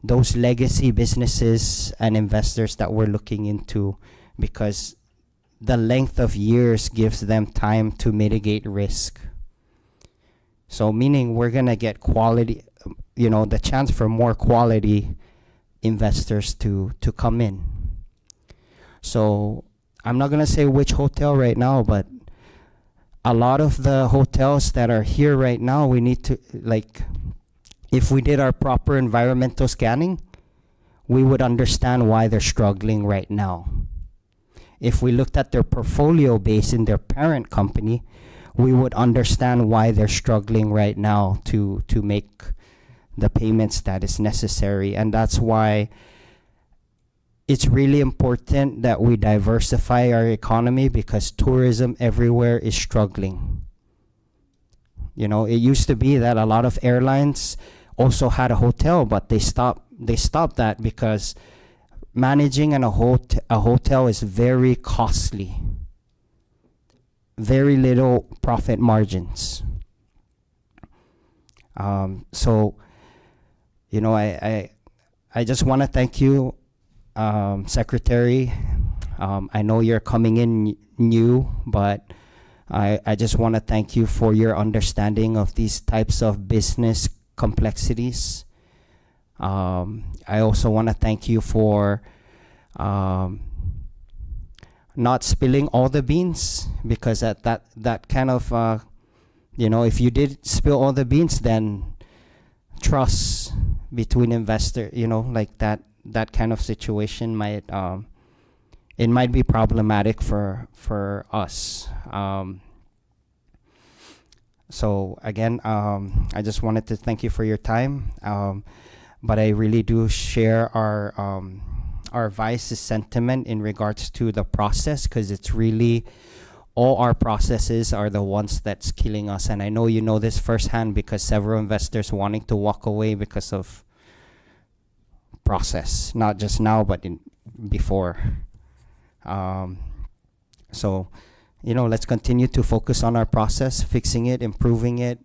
those legacy businesses and investors that we're looking into because the length of years gives them time to mitigate risk. So meaning we're going to get quality, the chance for more quality investors to come in. So I'm not going to say which hotel right now, but a lot of the hotels that are here right now, we need to, if we did our proper environmental scanning, we would understand why they're struggling right now. If we looked at their portfolio base in their parent company, we would understand why they're struggling right now to make the payments that is necessary. And that's why it's really important that we diversify our economy because tourism everywhere is struggling. It used to be that a lot of airlines also had a hotel, but they stopped that because managing a hotel is very costly. Very little profit margins. So, I just want to thank you, Secretary. I know you're coming in new, but I just want to thank you for your understanding of these types of business complexities. I also want to thank you for not spilling all the beans, because that kind of if you did spill all the beans, then trust between investor, like that kind of situation might it might be problematic for us. So again, I just wanted to thank you for your time, but I really do share our vice's sentiment in regards to the process, because it's really all our processes are the ones that's killing us. And I know you know this firsthand because several investors wanting to walk away because of process, not just now, but before. So, let's continue to focus on our process, fixing it, improving it,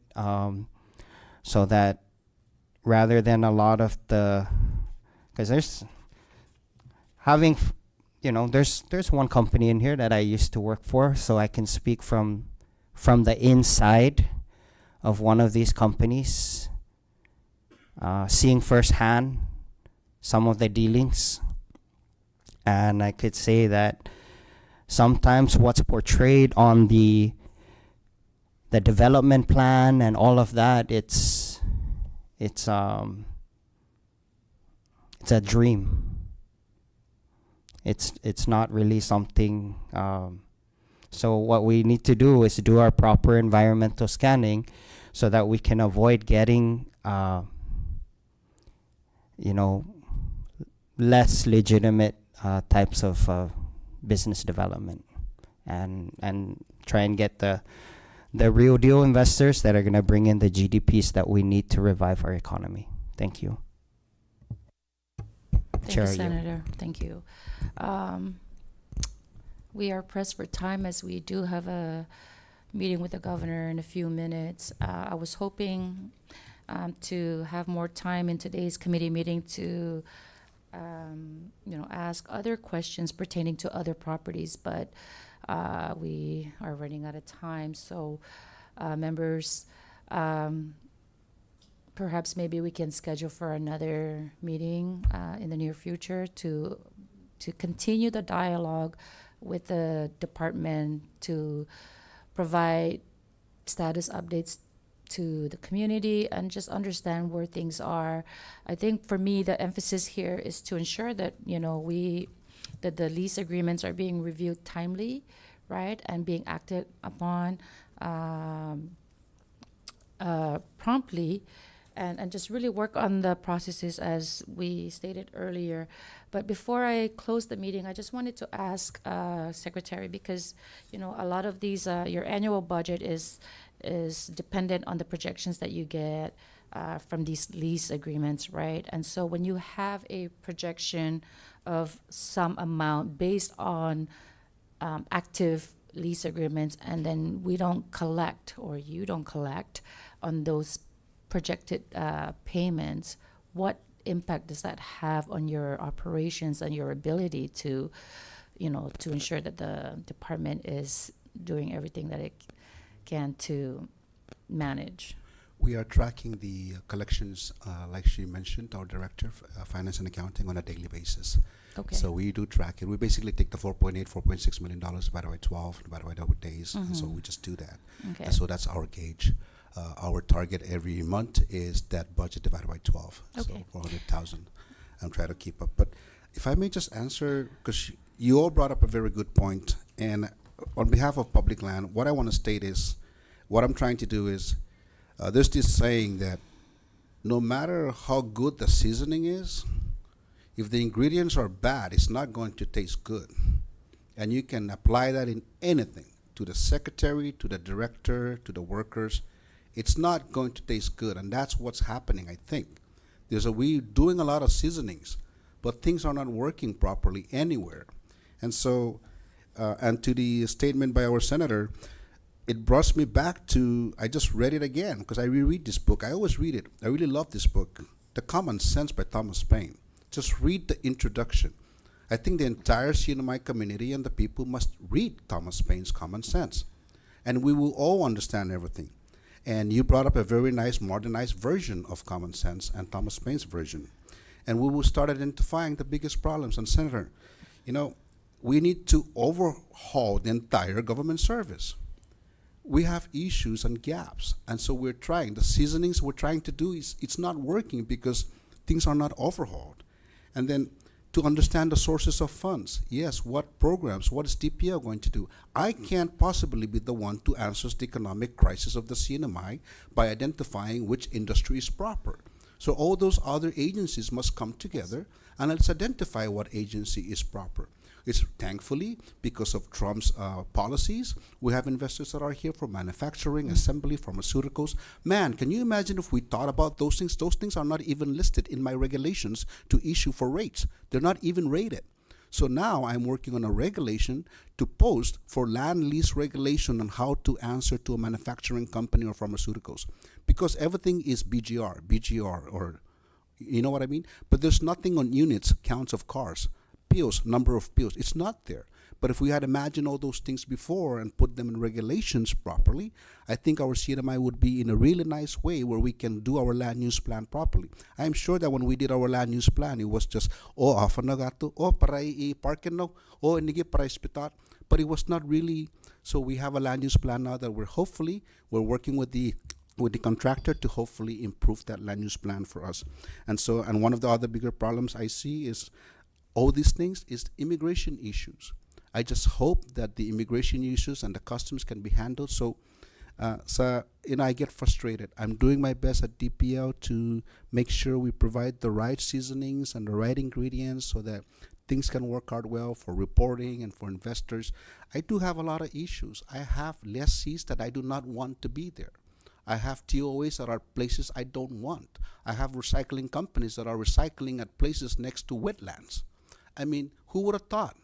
so that rather than a lot of because there's one company in here that I used to work for, so I can speak from the inside of one of these companies, seeing firsthand some of the dealings. And I could say that sometimes what's portrayed on the development plan and all of that, it's a dream. It's not really something. So what we need to do is do our proper environmental scanning so that we can avoid getting less legitimate types of business development, and try and get the real deal investors that are going to bring in the GDPs that we need to revive our economy. Thank you. Thank Chair, you, you. Senator. Thank you. We are pressed for time as we do have a meeting with the governor in a few minutes. I was hoping to have more time in today's committee meeting to ask other questions pertaining to other properties, but we are running out of time. So members, perhaps maybe we can schedule for another meeting in the near future to continue the dialogue with the department to provide status updates to the community and just understand where things are. I think for me, the emphasis here is to ensure that, that the lease agreements are being reviewed timely, right, and being acted upon promptly, and just really work on the processes as we stated earlier. But before I close the meeting, I just wanted to ask Secretary, because a lot of these your annual budget is dependent on the projections that you get from these lease agreements, right? And so when you have a projection of some amount based on active lease agreements, and then we don't collect, or you don't collect on those projected payments, what impact does that have on your operations and your ability to ensure that the department is doing everything that it can to manage? We are tracking the collections, like she mentioned, our director of finance and accounting, on a daily basis. Okay. So we do track it. We basically take the $4.6 million divided by 12, divided by the days, and so we just do that. Okay. And so that's our gauge. Our target every month is that budget divided by 12, so Okay. 400,000. I'm trying to keep up. But if I may just answer, because you all brought up a very good point, and on behalf of Public Land, what I want to state is, what I'm trying to do is, there's this saying that no matter how good the seasoning is, if the ingredients are bad, it's not going to taste good. And you can apply that in anything, to the secretary, to the director, to the workers. It's not going to taste good, and that's what's happening, I think. We're doing a lot of seasonings, but things are not working properly anywhere. And so, and to the statement by our senator, it brought me back to, I just read it again, because I reread this book. I always read it. I really love this book, The Common Sense by Thomas Paine. Just read the introduction. I think the entire CNMI community and the people must read Thomas Paine's Common Sense, and we will all understand everything. And you brought up a very nice modernized version of Common Sense and Thomas Paine's version. And we will start identifying the biggest problems. And Senator, we need to overhaul the entire government service. We have issues and gaps, and so we're trying. The seasonings we're trying to do it's not working because things are not overhauled. And then to understand the sources of funds. Yes, what programs, what is DPL going to do? I can't possibly be the one to answer the economic crisis of the CNMI by identifying which industry is proper. So all those other agencies must come together, and let's identify what agency is proper. It's thankfully, because of Trump's policies, we have investors that are here for manufacturing, assembly, pharmaceuticals. Man, can you imagine if we thought about those things? Those things are not even listed in my regulations to issue for rates. They're not even rated. So now I'm working on a regulation to post for land lease regulation on how to answer to a manufacturing company or pharmaceuticals. Because everything is BGR, or you know what I mean? But there's nothing on units, counts of cars. POs, number of POs, it's not there. But if we had imagined all those things before and put them in regulations properly, I think our CNMI would be in a really nice way where we can do our land use plan properly. I'm sure that when we did our land use plan, it was just, afa na gato, para i-parkin no, nigi para ispitat. But it was not really. So we have a land use plan now that we're working with the contractor to hopefully improve that land use plan for us. And one of the other bigger problems I see is all these things is immigration issues. I just hope that the immigration issues and the customs can be handled. So I get frustrated. I'm doing my best at DPL to make sure we provide the right seasonings and the right ingredients so that things can work out well for reporting and for investors. I do have a lot of issues. I have lessees that I do not want to be there. I have TOAs that are places I don't want. I have recycling companies that are recycling at places next to wetlands. I mean, who would have thought?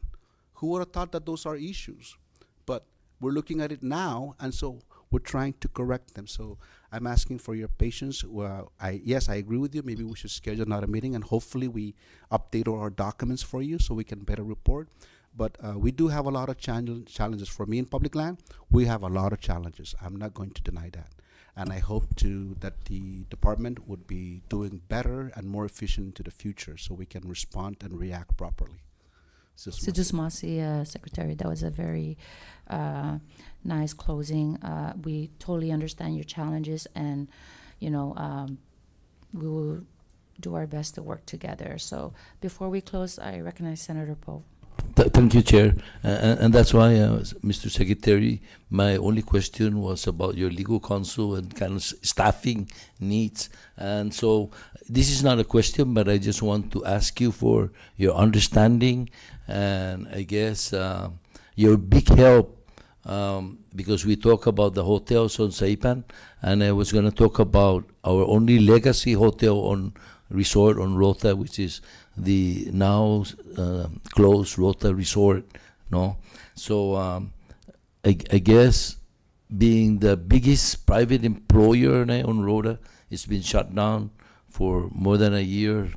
Who would have thought that those are issues? But we're looking at it now, and so we're trying to correct them. So I'm asking for your patience. Yes, I agree with you. Maybe we should schedule another meeting, and hopefully we update all our documents for you so we can better report. But we do have a lot of challenges. For me in public land, we have a lot of challenges. I'm not going to deny that. And I hope that the department would be doing better and more efficient into the future so we can respond and react properly. Sujus Masi, Secretary, that was a very nice closing. We totally understand your challenges, and we will do our best to work together. So before we close, I recognize Senator Poe. Thank you, Chair. And that's why, Mr. Secretary, my only question was about your legal counsel and kind of staffing needs. And so this is not a question, but I just want to ask you for your understanding and I guess your big help because we talk about the hotels on Saipan, and I was going to talk about our only legacy hotel on resort on Rota, which is the now closed Rota Resort. No, so I guess being the biggest private employer na on Rota, it's been shut down for more than a year,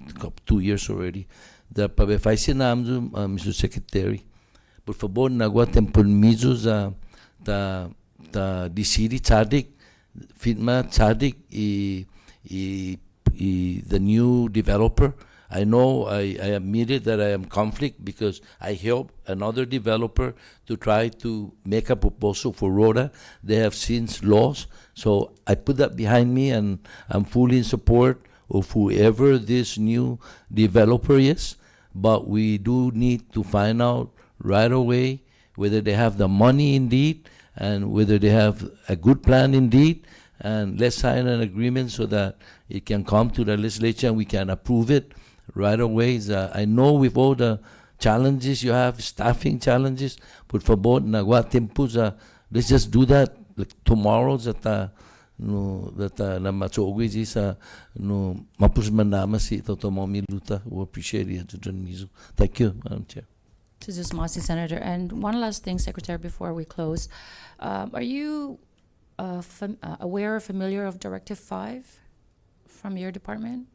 2 years already. The pabefaisi namdu, Mr. Secretary, por favor, nagwa tempermiso za the city Tzadik, Fitma Tzadik, the new developer. I know I admitted that I am conflict because I helped another developer to try to make a proposal for Rota. They have since lost, so I put that behind me, and I'm fully in support of whoever this new developer is. But we do need to find out right away whether they have the money indeed and whether they have a good plan indeed. And let's sign an agreement so that it can come to the legislature and we can approve it right away. I know with all the challenges you have, staffing challenges, but for both nagwa tempos, let's just do that like tomorrow. That no na matsogi is no mapus manama si totomomi luta. We appreciate it. Thank you, Madam Chair. To this Masi Senator. And one last thing, Secretary, before we close. Are you aware or familiar of Directive 5 from your department?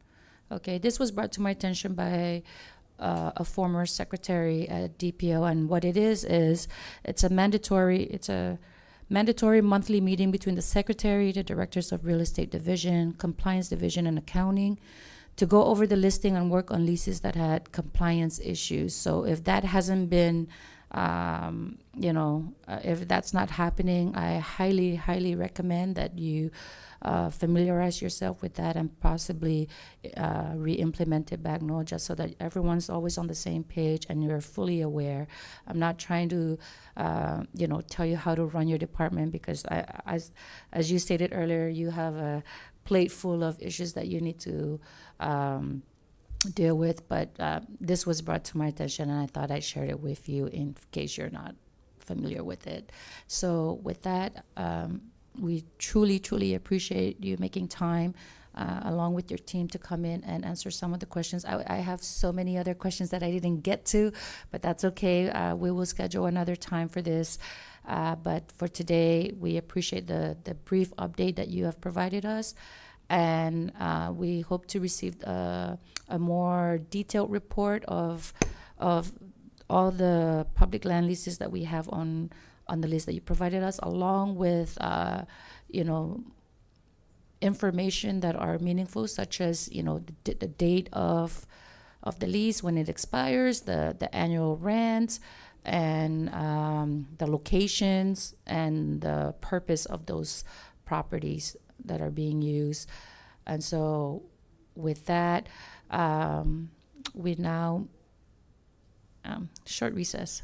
Okay, this was brought to my attention by a former secretary at DPO, and what it is it's a mandatory monthly meeting between the secretary, the directors of real estate division, compliance division, and accounting to go over the listing and work on leases that had compliance issues. So if that hasn't been, if that's not happening, I highly, highly recommend that you familiarize yourself with that and possibly re-implement it back, no, just so that everyone's always on the same page and you're fully aware. I'm not trying to, tell you how to run your department because as you stated earlier, you have a plate full of issues that you need to deal with, but this was brought to my attention and I thought I'd share it with you in case you're not familiar with it. So with that, we truly, truly appreciate you making time along with your team to come in and answer some of the questions. I have so many other questions that I didn't get to, but that's okay. We will schedule another time for this. But for today, we appreciate the brief update that you have provided us. And we hope to receive a more detailed report of all the public land leases that we have on the list that you provided us, along with information that are meaningful, such as the date of the lease, when it expires, the annual rent, and the locations and the purpose of those properties that are being used. And so with that, we now short recess.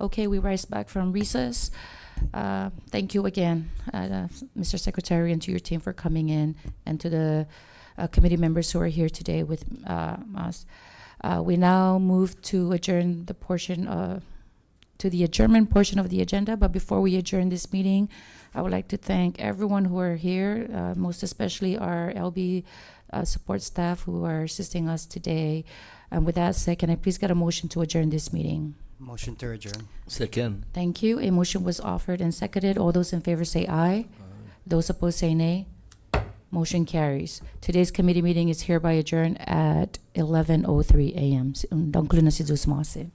Okay, we rise back from recess. Thank you again, Mr. Secretary, and to your team for coming in, and to the committee members who are here today with us. We now move to adjourn the portion to the adjournment portion of the agenda. But before we adjourn this meeting, I would like to thank everyone who are here, most especially our LB support staff who are assisting us today. And with that said, can I please get a motion to adjourn this meeting? Motion to adjourn. Second. Thank you. A motion was offered and seconded. All those in favor say aye. Those opposed say nay. Motion carries. Today's committee meeting is hereby adjourned at 11:03 a.m. Dangkulo na si Zeus Mase.